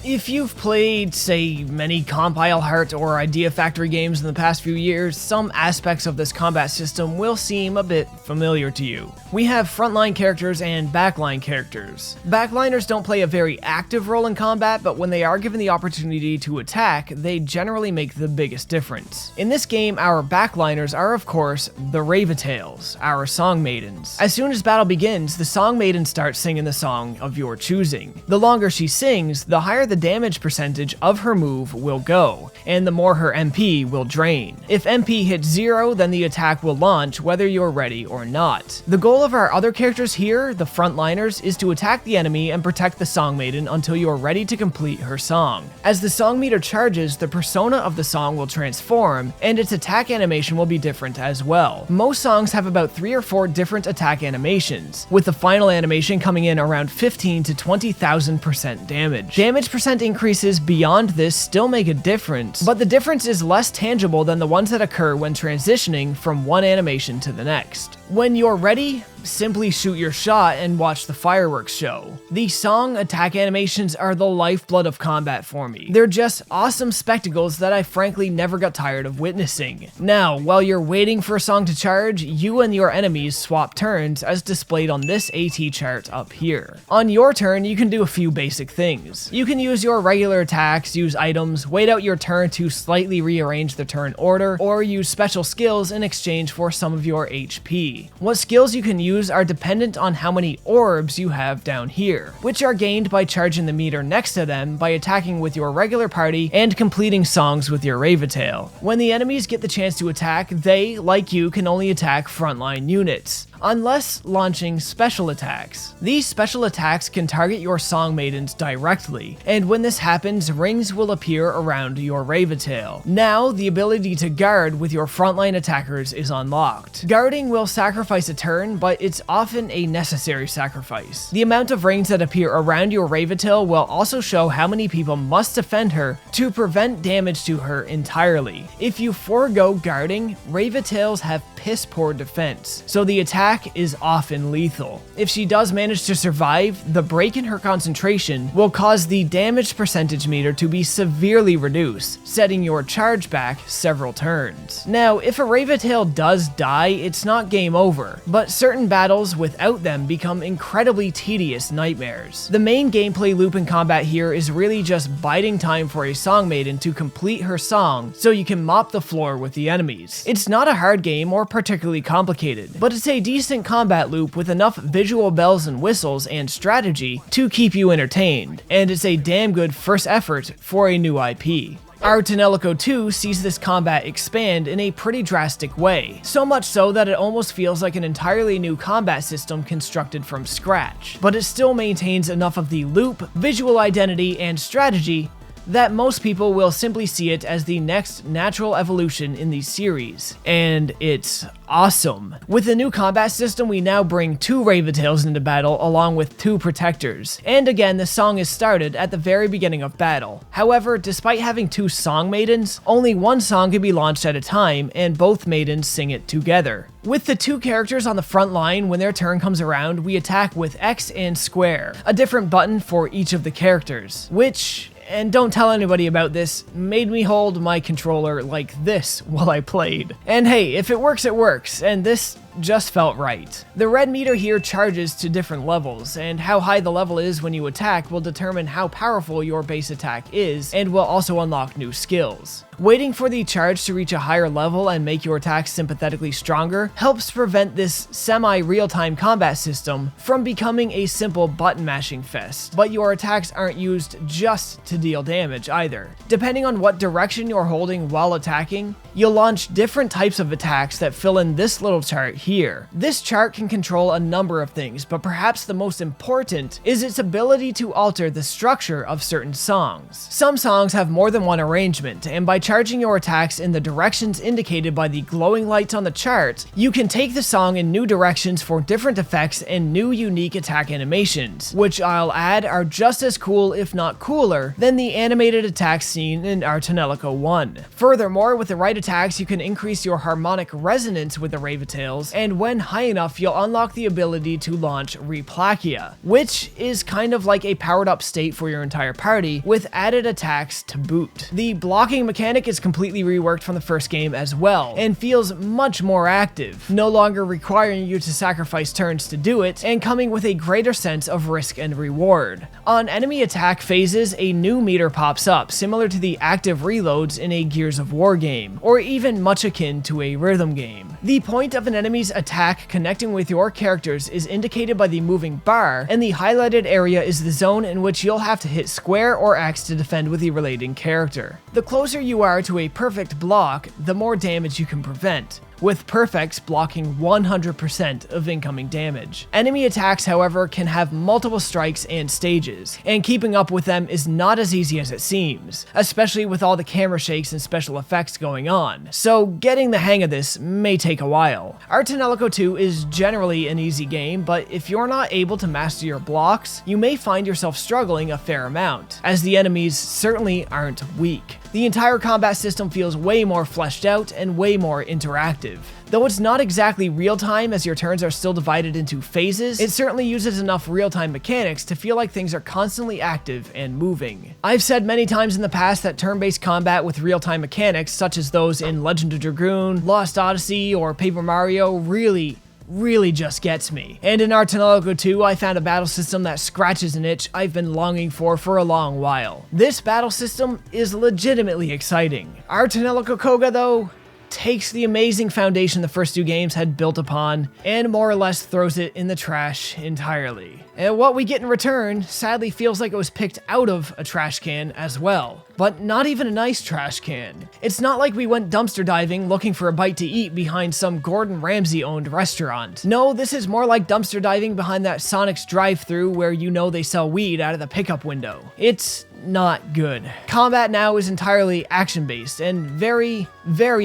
If you've played, say, many Compile Heart or Idea Factory games in the past few years, some aspects of this combat system will seem a bit familiar to you. We have frontline characters and backline characters. Backliners don't play a very active role in combat, but when they are given the opportunity to attack, they generally make the biggest difference. In this game, our backliners are, of course, the Ravitails, our Song Maidens. As soon as battle begins, the Song Maiden starts singing the song of your choosing. The longer she sings, the higher the damage percentage of her move will go, and the more her MP will drain. If MP hits 0, then the attack will launch whether you're ready or not. The goal of our other characters here, the frontliners, is to attack the enemy and protect the Song Maiden until you're ready to complete her song. As the song meter charges, the persona of the song will transform, and its attack animation will be different as well. Most songs have about 3 or 4 different attack animations, with the final animation coming in around 15 to 20,000% damage. Damage percent increases beyond this still make a difference, but the difference is less tangible than the ones that occur when transitioning from one animation to the next. When you're ready, simply shoot your shot and watch the fireworks show. The song attack animations are the lifeblood of combat for me. They're just awesome spectacles that I frankly never got tired of witnessing. Now, while you're waiting for a song to charge, you and your enemies swap turns as displayed on this AT chart up here. On your turn, you can do a few basic things. You can use your regular attacks, use items, wait out your turn to slightly rearrange the turn order, or use special skills in exchange for some of your HP. What skills you can use are dependent on how many orbs you have down here, which are gained by charging the meter next to them by attacking with your regular party and completing songs with your Ravitail. When the enemies get the chance to attack, they, like you, can only attack frontline units, unless launching special attacks. These special attacks can target your Song Maidens directly, and when this happens, rings will appear around your Ravitail. Now, the ability to guard with your frontline attackers is unlocked. Guarding will sacrifice a turn, but it's often a necessary sacrifice. The amount of rings that appear around your Ravitail will also show how many people must defend her to prevent damage to her entirely. If you forego guarding, Ravitails have piss poor defense, so the attack is often lethal. If she does manage to survive, the break in her concentration will cause the damage percentage meter to be severely reduced, setting your charge back several turns. Now, if a Ravitail does die, it's not game over, but certain battles without them become incredibly tedious nightmares. The main gameplay loop in combat here is really just biding time for a Song Maiden to complete her song so you can mop the floor with the enemies. It's not a hard game or particularly complicated, but it's a decent combat loop with enough visual bells and whistles and strategy to keep you entertained, and it's a damn good first effort for a new IP. Our Tonelico 2 sees this combat expand in a pretty drastic way, so much so that it almost feels like an entirely new combat system constructed from scratch, but it still maintains enough of the loop, visual identity, and strategy that most people will simply see it as the next natural evolution in the series, and it's awesome. With the new combat system, we now bring 2 Raventails into battle along with 2 Protectors, and again the song is started at the very beginning of battle. However, despite having 2 song maidens, only 1 song can be launched at a time, and both maidens sing it together. With the 2 characters on the front line, when their turn comes around, we attack with X and square, a different button for each of the characters, which, and don't tell anybody about this, made me hold my controller like this while I played. And hey, if it works, it works, and this just felt right. The red meter here charges to different levels, and how high the level is when you attack will determine how powerful your base attack is, and will also unlock new skills. Waiting for the charge to reach a higher level and make your attacks sympathetically stronger helps prevent this semi-real-time combat system from becoming a simple button-mashing fest, but your attacks aren't used just to deal damage either. Depending on what direction you're holding while attacking, you'll launch different types of attacks that fill in this little chart here. This chart can control a number of things, but perhaps the most important is its ability to alter the structure of certain songs. Some songs have more than one arrangement, and by charging your attacks in the directions indicated by the glowing lights on the chart, you can take the song in new directions for different effects and new unique attack animations, which I'll add are just as cool if not cooler than the animated attacks seen in our Tonelico 1. Furthermore, with the right attacks you can increase your harmonic resonance with the Raventails, and when high enough you'll unlock the ability to launch Replakia, which is kind of like a powered up state for your entire party with added attacks to boot. The blocking mechanic is completely reworked from the first game as well, and feels much more active, no longer requiring you to sacrifice turns to do it, and coming with a greater sense of risk and reward. On enemy attack phases, a new meter pops up, similar to the active reloads in a Gears of War game, or even much akin to a rhythm game. The point of an enemy's attack connecting with your characters is indicated by the moving bar, and the highlighted area is the zone in which you'll have to hit square or X to defend with the relating character. The closer you are to a perfect block, the more damage you can prevent, with perfects blocking 100% of incoming damage. Enemy attacks, however, can have multiple strikes and stages, and keeping up with them is not as easy as it seems, especially with all the camera shakes and special effects going on, so getting the hang of this may take a while. Our Tonelico 2 is generally an easy game, but if you're not able to master your blocks, you may find yourself struggling a fair amount, as the enemies certainly aren't weak. The entire combat system feels way more fleshed out and way more interactive. Though it's not exactly real-time as your turns are still divided into phases, it certainly uses enough real-time mechanics to feel like things are constantly active and moving. I've said many times in the past that turn-based combat with real-time mechanics, such as those in Legend of Dragoon, Lost Odyssey, or Paper Mario, really just gets me. And in our Tonelico 2, I found a battle system that scratches an itch I've been longing for a long while. This battle system is legitimately exciting. Our Tonelico Qoga, though, takes the amazing foundation the first 2 games had built upon and more or less throws it in the trash entirely. And what we get in return sadly feels like it was picked out of a trash can as well. But not even a nice trash can. It's not like we went dumpster diving looking for a bite to eat behind some Gordon Ramsay-owned restaurant. No, this is more like dumpster diving behind that Sonic's drive-thru where you know they sell weed out of the pickup window. It's not good. Combat now is entirely action-based and very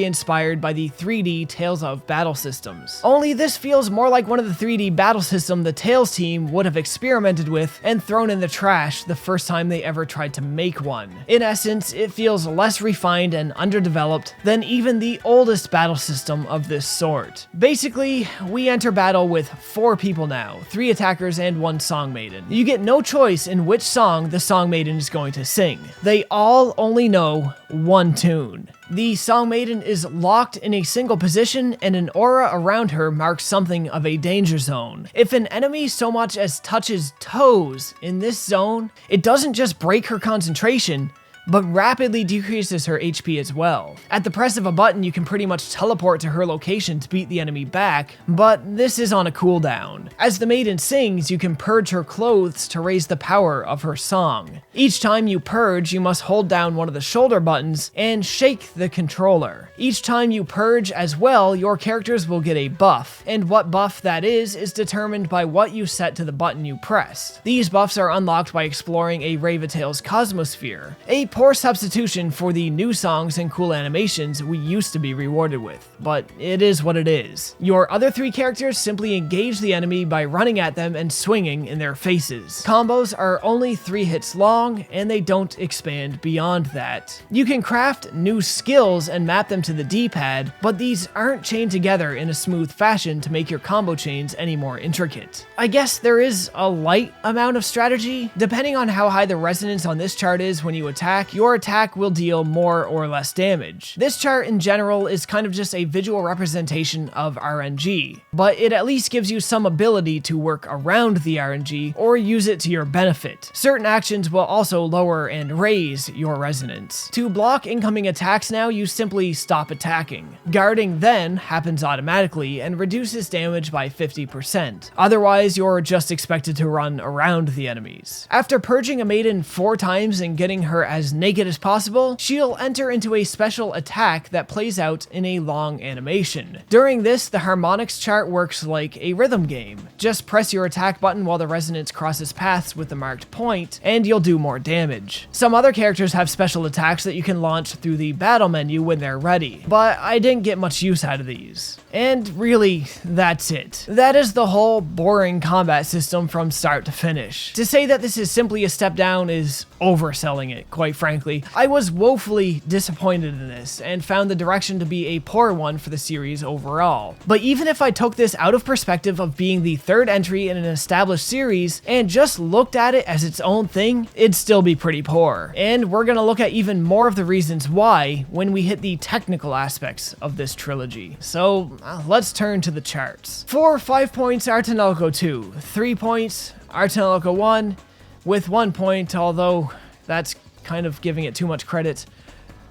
inspired by the 3D Tales of battle systems. Only this feels more like one of the 3D battle system the Tales team would have experimented with and thrown in the trash the first time they ever tried to make one. In essence, it feels less refined and underdeveloped than even the oldest battle system of this sort. Basically, we enter battle with 4 people now, 3 attackers and 1 song maiden. You get no choice in which song the song maiden is going to sing. They all only know one tune. The song maiden is locked in a single position and an aura around her marks something of a danger zone. If an enemy so much as touches toes in this zone, it doesn't just break her concentration, but rapidly decreases her HP as well. At the press of a button, you can pretty much teleport to her location to beat the enemy back, but this is on a cooldown. As the maiden sings, you can purge her clothes to raise the power of her song. Each time you purge, you must hold down one of the shoulder buttons and shake the controller. Each time you purge as well, your characters will get a buff, and what buff that is determined by what you set to the button you pressed. These buffs are unlocked by exploring a Ravatail's Cosmosphere, a poor substitution for the new songs and cool animations we used to be rewarded with, but it is what it is. Your other three characters simply engage the enemy by running at them and swinging in their faces. Combos are only 3 hits long, and they don't expand beyond that. You can craft new skills and map them to the D-pad, but these aren't chained together in a smooth fashion to make your combo chains any more intricate. I guess there is a light amount of strategy. Depending on how high the resonance on this chart is when you attack, your attack will deal more or less damage. This chart in general is kind of just a visual representation of RNG, but it at least gives you some ability to work around the RNG or use it to your benefit. Certain actions will also lower and raise your resonance. To block incoming attacks now, you simply stop attacking. Guarding then happens automatically and reduces damage by 50%. Otherwise, you're just expected to run around the enemies. After purging a maiden 4 times and getting her as naked as possible, she'll enter into a special attack that plays out in a long animation. During this, the harmonics chart works like a rhythm game. Just press your attack button while the resonance crosses paths with the marked point, and you'll do more damage. Some other characters have special attacks that you can launch through the battle menu when they're ready, but I didn't get much use out of these. And really, that's it. That is the whole boring combat system from start to finish. To say that this is simply a step down is overselling it, quite frankly. I was woefully disappointed in this, and found the direction to be a poor one for the series overall. But even if I took this out of perspective of being the 3rd entry in an established series, and just looked at it as its own thing, it'd still be pretty poor. And we're gonna look at even more of the reasons why when we hit the technical aspects of this trilogy. So let's turn to the charts. For 5 points are Tonelico 2, 3 points are Tonelico 1, with 1 point, although that's kind of giving it too much credit,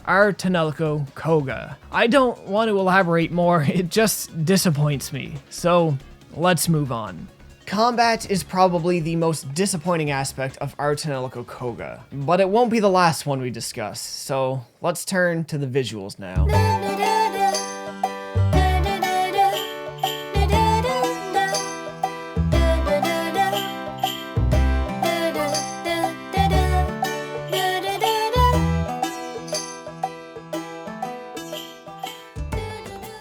are Tonelico Qoga. I don't want to elaborate more, it just disappoints me, so let's move on. Combat is probably the most disappointing aspect of our Tonelico Qoga, but it won't be the last one we discuss, so let's turn to the visuals now.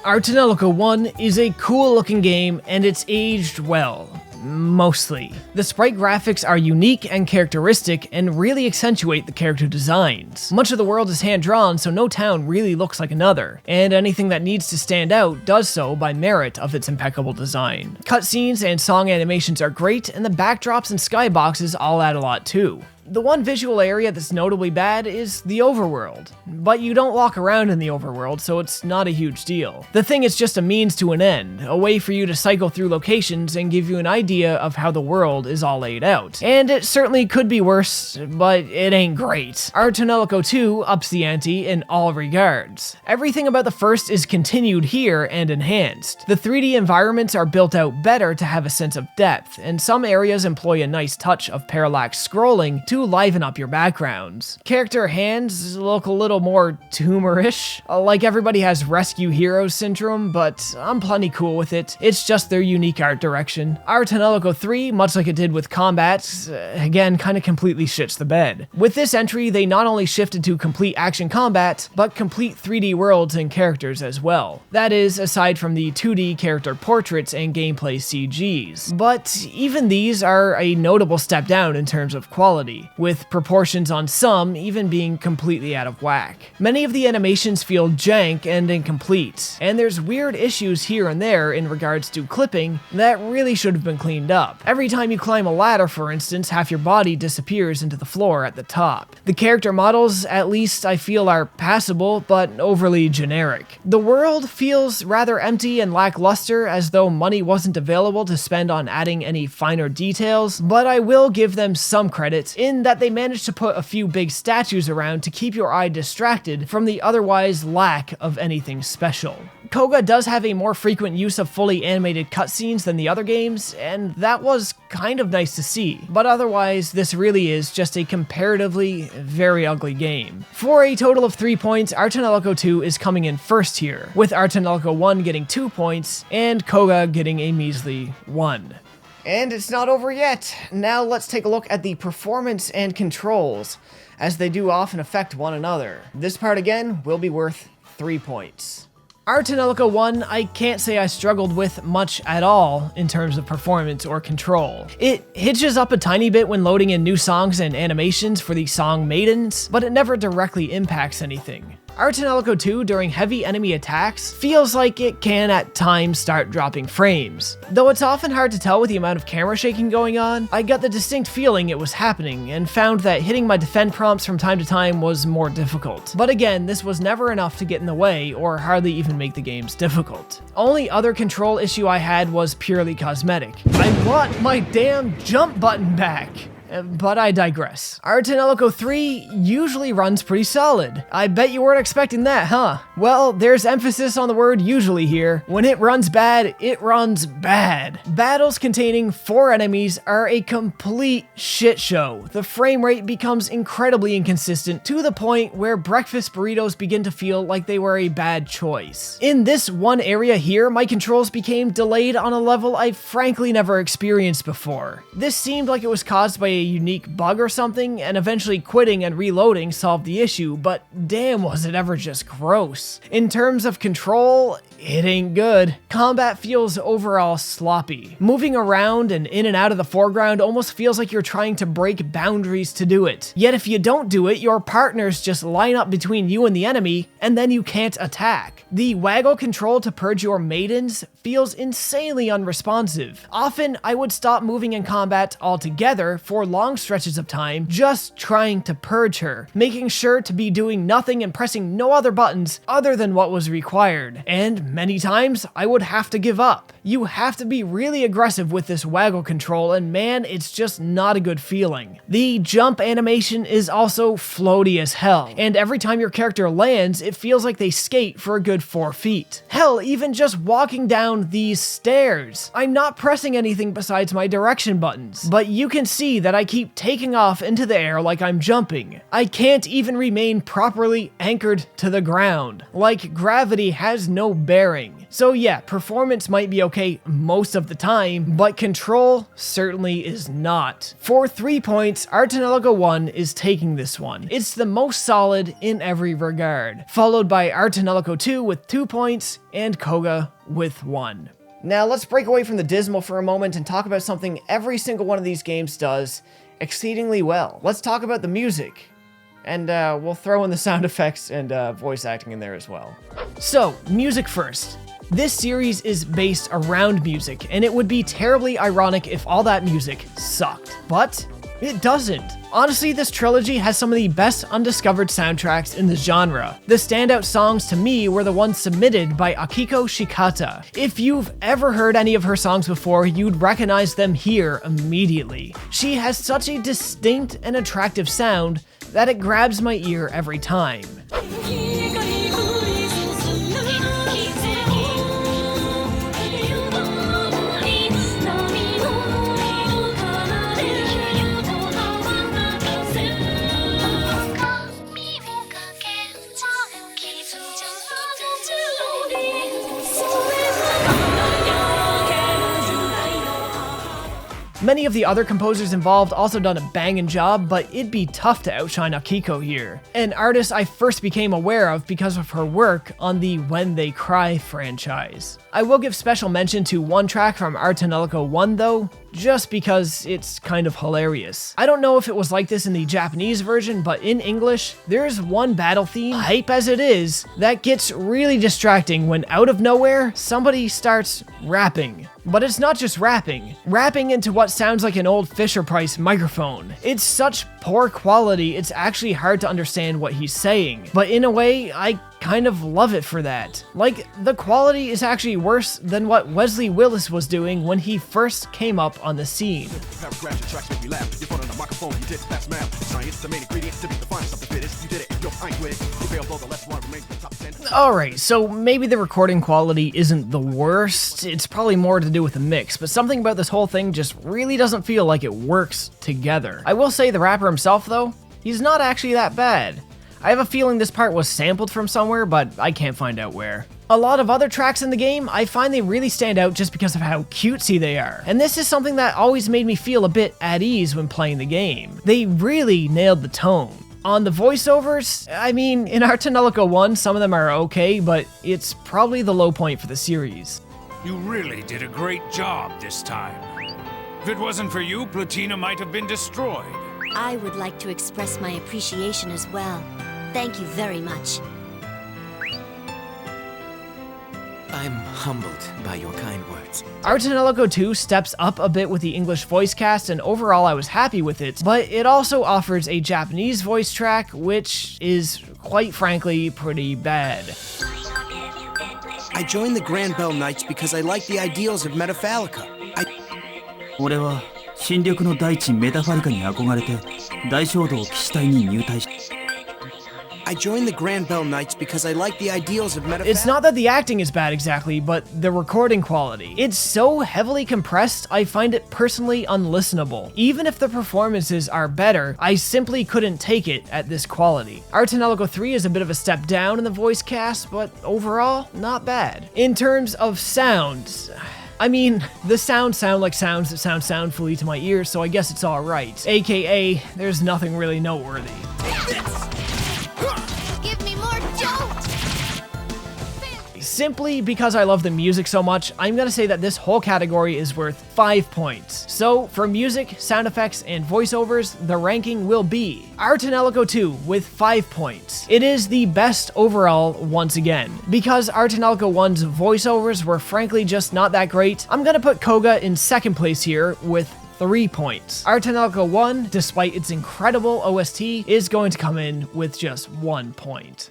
Our Tonelico 1 is a cool looking game and it's aged well. Mostly. The sprite graphics are unique and characteristic and really accentuate the character designs. Much of the world is hand-drawn, so no town really looks like another, and anything that needs to stand out does so by merit of its impeccable design. Cutscenes and song animations are great, and the backdrops and skyboxes all add a lot too. The one visual area that's notably bad is the overworld, but you don't walk around in the overworld, so it's not a huge deal. The thing is just a means to an end, a way for you to cycle through locations and give you an idea of how the world is all laid out. And it certainly could be worse, but it ain't great. Our Tonelico 2 ups the ante in all regards. Everything about the first is continued here and enhanced. The 3D environments are built out better to have a sense of depth, and some areas employ a nice touch of parallax scrolling to liven up your backgrounds. Character hands look a little more tumor-ish. Like everybody has rescue hero syndrome, but I'm plenty cool with it. It's just their unique art direction. Our Tonelico 3, much like it did with combat, again, kinda completely shits the bed. With this entry, they not only shifted to complete action combat, but complete 3D worlds and characters as well. That is, aside from the 2D character portraits and gameplay CGs. But even these are a notable step down in terms of quality, with proportions on some even being completely out of whack. Many of the animations feel jank and incomplete, and there's weird issues here and there in regards to clipping that really should have been cleaned up. Every time you climb a ladder, for instance, half your body disappears into the floor at the top. The character models, at least I feel, are passable, but overly generic. The world feels rather empty and lackluster, as though money wasn't available to spend on adding any finer details, but I will give them some credit in in that they managed to put a few big statues around to keep your eye distracted from the otherwise lack of anything special. Qoga does have a more frequent use of fully animated cutscenes than the other games, and that was kind of nice to see, but otherwise this really is just a comparatively very ugly game. For a total of 3 points, our Tonelico 2 is coming in first here, with our Tonelico 1 getting 2 points, and Qoga getting a measly 1. And it's not over yet. Now let's take a look at the performance and controls, as they do often affect one another. This part again will be worth 3 points. Our Tonelico 1, I can't say I struggled with much at all in terms of performance or control. It hitches up a tiny bit when loading in new songs and animations for the song Maidens, but it never directly impacts anything. Our Tonelico 2 during heavy enemy attacks feels like it can at times start dropping frames. Though it's often hard to tell with the amount of camera shaking going on, I got the distinct feeling it was happening and found that hitting my defend prompts from time to time was more difficult. But again, this was never enough to get in the way or hardly even make the games difficult. Only other control issue I had was purely cosmetic. I want my damn jump button back! But I digress. Our Tonelico 3 usually runs pretty solid. I bet you weren't expecting that, huh? Well, there's emphasis on the word usually here. When it runs bad, it runs bad. Battles containing 4 enemies are a complete shit show. The frame rate becomes incredibly inconsistent to the point where breakfast burritos begin to feel like they were a bad choice. In this one area here, my controls became delayed on a level I've frankly never experienced before. This seemed like it was caused by a unique bug or something, and eventually quitting and reloading solved the issue, but damn was it ever just gross. In terms of control, it ain't good. Combat feels overall sloppy. Moving around and in and out of the foreground almost feels like you're trying to break boundaries to do it. Yet if you don't do it, your partners just line up between you and the enemy, and then you can't attack. The waggle control to purge your maidens feels insanely unresponsive. Often, I would stop moving in combat altogether for long stretches of time, just trying to purge her, making sure to be doing nothing and pressing no other buttons other than what was required. And many times, I would have to give up. You have to be really aggressive with this waggle control, and man, it's just not a good feeling. The jump animation is also floaty as hell, and every time your character lands, it feels like they skate for a good 4 feet. Hell, even just walking down these stairs. I'm not pressing anything besides my direction buttons, but you can see that I keep taking off into the air like I'm jumping. I can't even remain properly anchored to the ground, like gravity has no bearing. So yeah, performance might be okay most of the time, but control certainly is not. For 3 points, our Tonelico 1 is taking this one. It's the most solid in every regard, followed by our Tonelico 2 with 2 points and Qoga with 1. Now let's break away from the dismal for a moment and talk about something every single one of these games does exceedingly well. Let's talk about the music. And we'll throw in the sound effects and voice acting in there as well. So, music first. This series is based around music, and it would be terribly ironic if all that music sucked. But it doesn't. Honestly, this trilogy has some of the best undiscovered soundtracks in the genre. The standout songs to me were the ones submitted by Akiko Shikata. If you've ever heard any of her songs before, you'd recognize them here immediately. She has such a distinct and attractive sound that it grabs my ear every time. Many of the other composers involved also done a banging job, but it'd be tough to outshine Akiko here, an artist I first became aware of because of her work on the When They Cry franchise. I will give special mention to one track from our Tonelico 1 though, just because it's kind of hilarious. I don't know if it was like this in the Japanese version, but in English, there's one battle theme, hype as it is, that gets really distracting when out of nowhere, somebody starts rapping. But it's not just rapping into what sounds like an old Fisher-Price microphone. It's such poor quality, it's actually hard to understand what he's saying. But in a way, I kind of love it for that. Like, the quality is actually worse than what Wesley Willis was doing when he first came up on the scene. Alright, so maybe the recording quality isn't the worst, it's probably more to do with the mix, but something about this whole thing just really doesn't feel like it works together. I will say the rapper himself though, he's not actually that bad. I have a feeling this part was sampled from somewhere, but I can't find out where. A lot of other tracks in the game, I find they really stand out just because of how cutesy they are. And this is something that always made me feel a bit at ease when playing the game. They really nailed the tone. On the voiceovers, I mean, in our Tonelico 1, some of them are okay, but it's probably the low point for the series. You really did a great job this time. If it wasn't for you, Platina might have been destroyed. I would like to express my appreciation as well. Thank you very much. I'm humbled by your kind words. Our Tonelico 2 steps up a bit with the English voice cast, and overall I was happy with it, but it also offers a Japanese voice track, which is, quite frankly, pretty bad. I joined the Grand Bell Knights because I like the ideals of Metafalica. 俺は新緑の大地メタファリカに憧れて大聖堂騎士隊に入隊し I joined the Grand Bell Knights because I like the ideals of Metafalica. It's not that the acting is bad exactly, but the recording quality. It's so heavily compressed, I find it personally unlistenable. Even if the performances are better, I simply couldn't take it at this quality. Our Tonelico 3 is a bit of a step down in the voice cast, but overall, not bad. In terms of sound, I mean, the sounds sound like sounds that sound soundfully to my ears, so I guess it's alright. AKA, there's nothing really noteworthy. Give me more jolt! Simply because I love the music so much, I'm gonna say that this whole category is worth 5 points. So, for music, sound effects, and voiceovers, the ranking will be our Tonelico 2 with 5 points. It is the best overall once again. Because our Tonelico 1's voiceovers were frankly just not that great, I'm gonna put Qoga in second place here with 3 points. Our Tonelico 1, despite its incredible OST, is going to come in with just 1 point.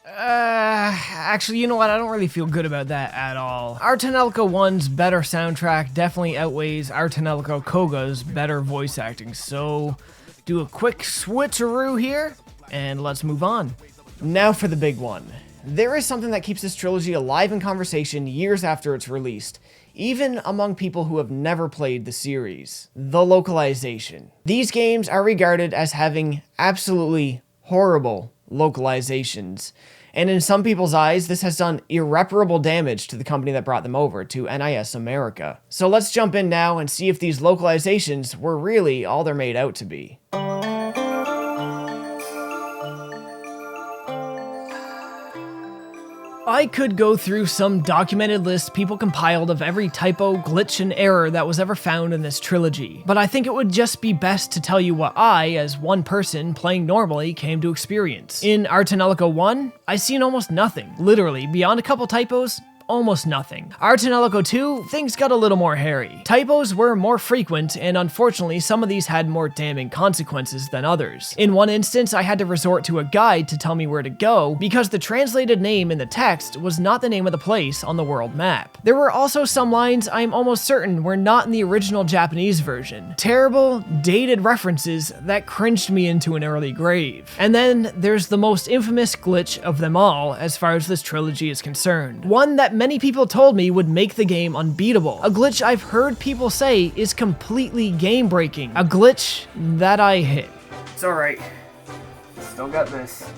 Actually, you know what? I don't really feel good about that at all. Our Tonelico 1's better soundtrack definitely outweighs our Tonelico Qoga's better voice acting, so do a quick switcheroo here, and let's move on. Now for the big one. There is something that keeps this trilogy alive in conversation years after it's released, even among people who have never played the series. The localization. These games are regarded as having absolutely horrible localizations, and in some people's eyes, this has done irreparable damage to the company that brought them over, to NIS America. So let's jump in now and see if these localizations were really all they're made out to be. I could go through some documented lists people compiled of every typo, glitch, and error that was ever found in this trilogy, but I think it would just be best to tell you what I, as one person playing normally, came to experience. In our Tonelico 1, I seen almost nothing. Literally, beyond a couple typos, almost nothing. Our Tonelico 2, things got a little more hairy. Typos were more frequent, and unfortunately some of these had more damning consequences than others. In one instance, I had to resort to a guide to tell me where to go, because the translated name in the text was not the name of the place on the world map. There were also some lines I'm almost certain were not in the original Japanese version. Terrible, dated references that cringed me into an early grave. And then there's the most infamous glitch of them all as far as this trilogy is concerned. One that many people told me would make the game unbeatable. A glitch I've heard people say is completely game-breaking. A glitch that I hit. It's alright. Still got this.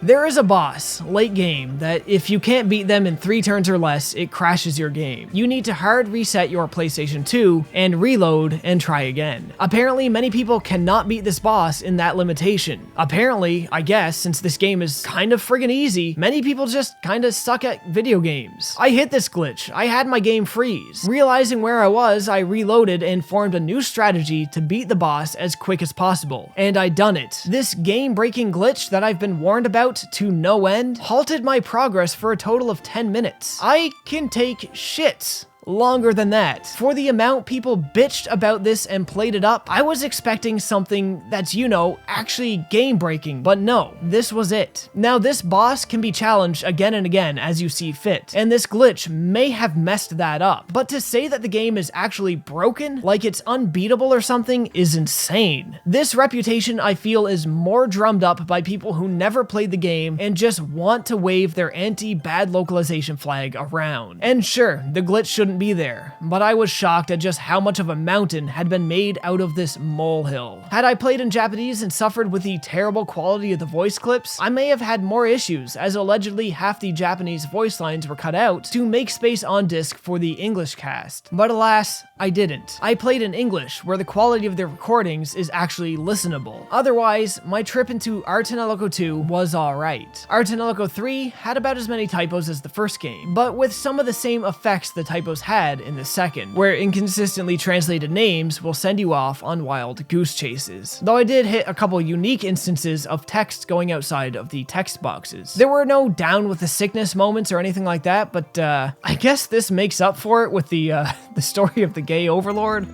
There is a boss, late game, that if you can't beat them in 3 turns or less, it crashes your game. You need to hard reset your PlayStation 2 and reload and try again. Apparently, many people cannot beat this boss in that limitation. Apparently, I guess, since this game is kind of friggin' easy, many people just kinda suck at video games. I hit this glitch. I had my game freeze. Realizing where I was, I reloaded and formed a new strategy to beat the boss as quick as possible. And I done it. This game-breaking glitch that I've been warned about to no end halted my progress for a total of 10 minutes. I can take shits longer than that. For the amount people bitched about this and played it up, I was expecting something that's, you know, actually game-breaking, but no, this was it. Now, this boss can be challenged again and again as you see fit, and this glitch may have messed that up, but to say that the game is actually broken, like it's unbeatable or something, is insane. This reputation, I feel, is more drummed up by people who never played the game and just want to wave their anti-bad localization flag around. And sure, the glitch shouldn't be there, but I was shocked at just how much of a mountain had been made out of this molehill. Had I played in Japanese and suffered with the terrible quality of the voice clips, I may have had more issues, as allegedly half the Japanese voice lines were cut out to make space on disc for the English cast. But alas, I didn't. I played in English, where the quality of the recordings is actually listenable. Otherwise, my trip into Tonelico 2 was alright. Tonelico 3 had about as many typos as the first game, but with some of the same effects the typos had in the second, where inconsistently translated names will send you off on wild goose chases. Though I did hit a couple unique instances of text going outside of the text boxes. There were no down with the sickness moments or anything like that, but I guess this makes up for it with the story of the gay overlord.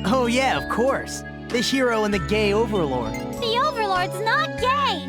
Oh yeah, of course. The hero and the gay overlord. The Overlord's not gay!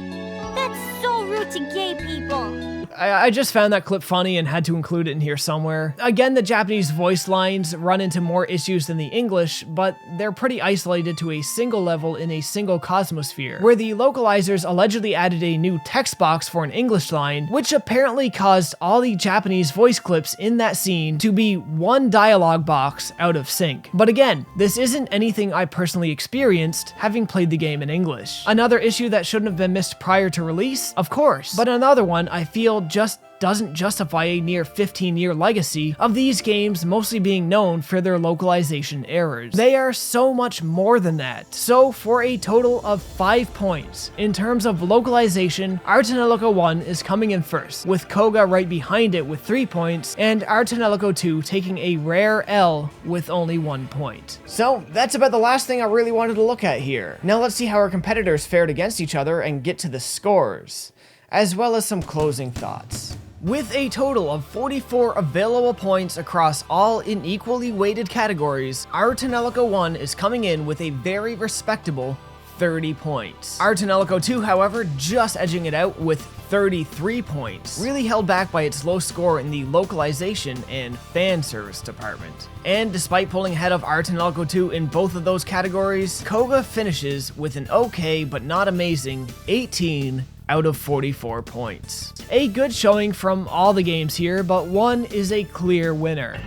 That's so rude to gay people. I just found that clip funny and had to include it in here somewhere. Again, the Japanese voice lines run into more issues than the English, but they're pretty isolated to a single level in a single cosmosphere, where the localizers allegedly added a new text box for an English line, which apparently caused all the Japanese voice clips in that scene to be one dialogue box out of sync. But again, this isn't anything I personally experienced, having played the game in English. Another issue that shouldn't have been missed prior to release? Of course, but another one I feel just doesn't justify a near 15-year legacy of these games mostly being known for their localization errors. They are so much more than that. So for a total of 5 points, in terms of localization, Tonelico 1 is coming in first, with Qoga right behind it with 3 points, and Tonelico 2 taking a rare L with only 1 point. So that's about the last thing I really wanted to look at here. Now let's see how our competitors fared against each other and get to the scores, as well as some closing thoughts. With a total of 44 available points across all unequally weighted categories, Tonelico 1 is coming in with a very respectable 30 points. Tonelico 2, however, just edging it out with 33 points, really held back by its low score in the localization and fan service department. And despite pulling ahead of Tonelico 2 in both of those categories, Qoga finishes with an okay but not amazing 18 out of 44 points. A good showing from all the games here, but one is a clear winner.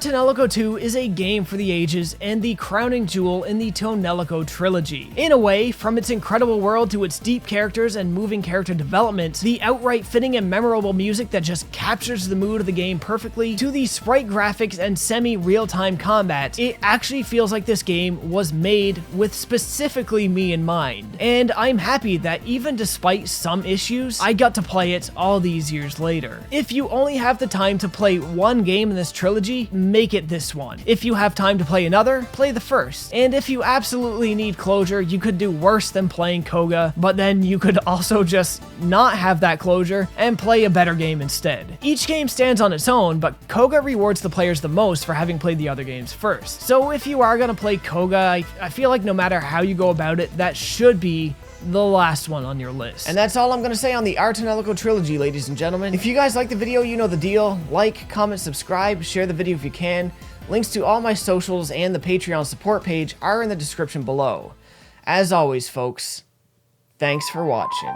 Tonelico 2 is a game for the ages and the crowning jewel in the Tonelico Trilogy. In a way, from its incredible world to its deep characters and moving character development, the outright fitting and memorable music that just captures the mood of the game perfectly, to the sprite graphics and semi-real-time combat, it actually feels like this game was made with specifically me in mind. And I'm happy that even despite some issues, I got to play it all these years later. If you only have the time to play one game in this trilogy, make it this one. If you have time to play another, play the first. And if you absolutely need closure, you could do worse than playing Qoga, but then you could also just not have that closure and play a better game instead. Each game stands on its own, but Qoga rewards the players the most for having played the other games first. So if you are gonna play Qoga, I feel like no matter how you go about it, that should be the last one on your list. And that's all I'm gonna say on the Tonelico Trilogy, ladies and gentlemen. If you guys like the video, you know the deal. Like, comment, subscribe, share the video if you can. Links to all my socials and the Patreon support page are in the description below. As always, folks, thanks for watching.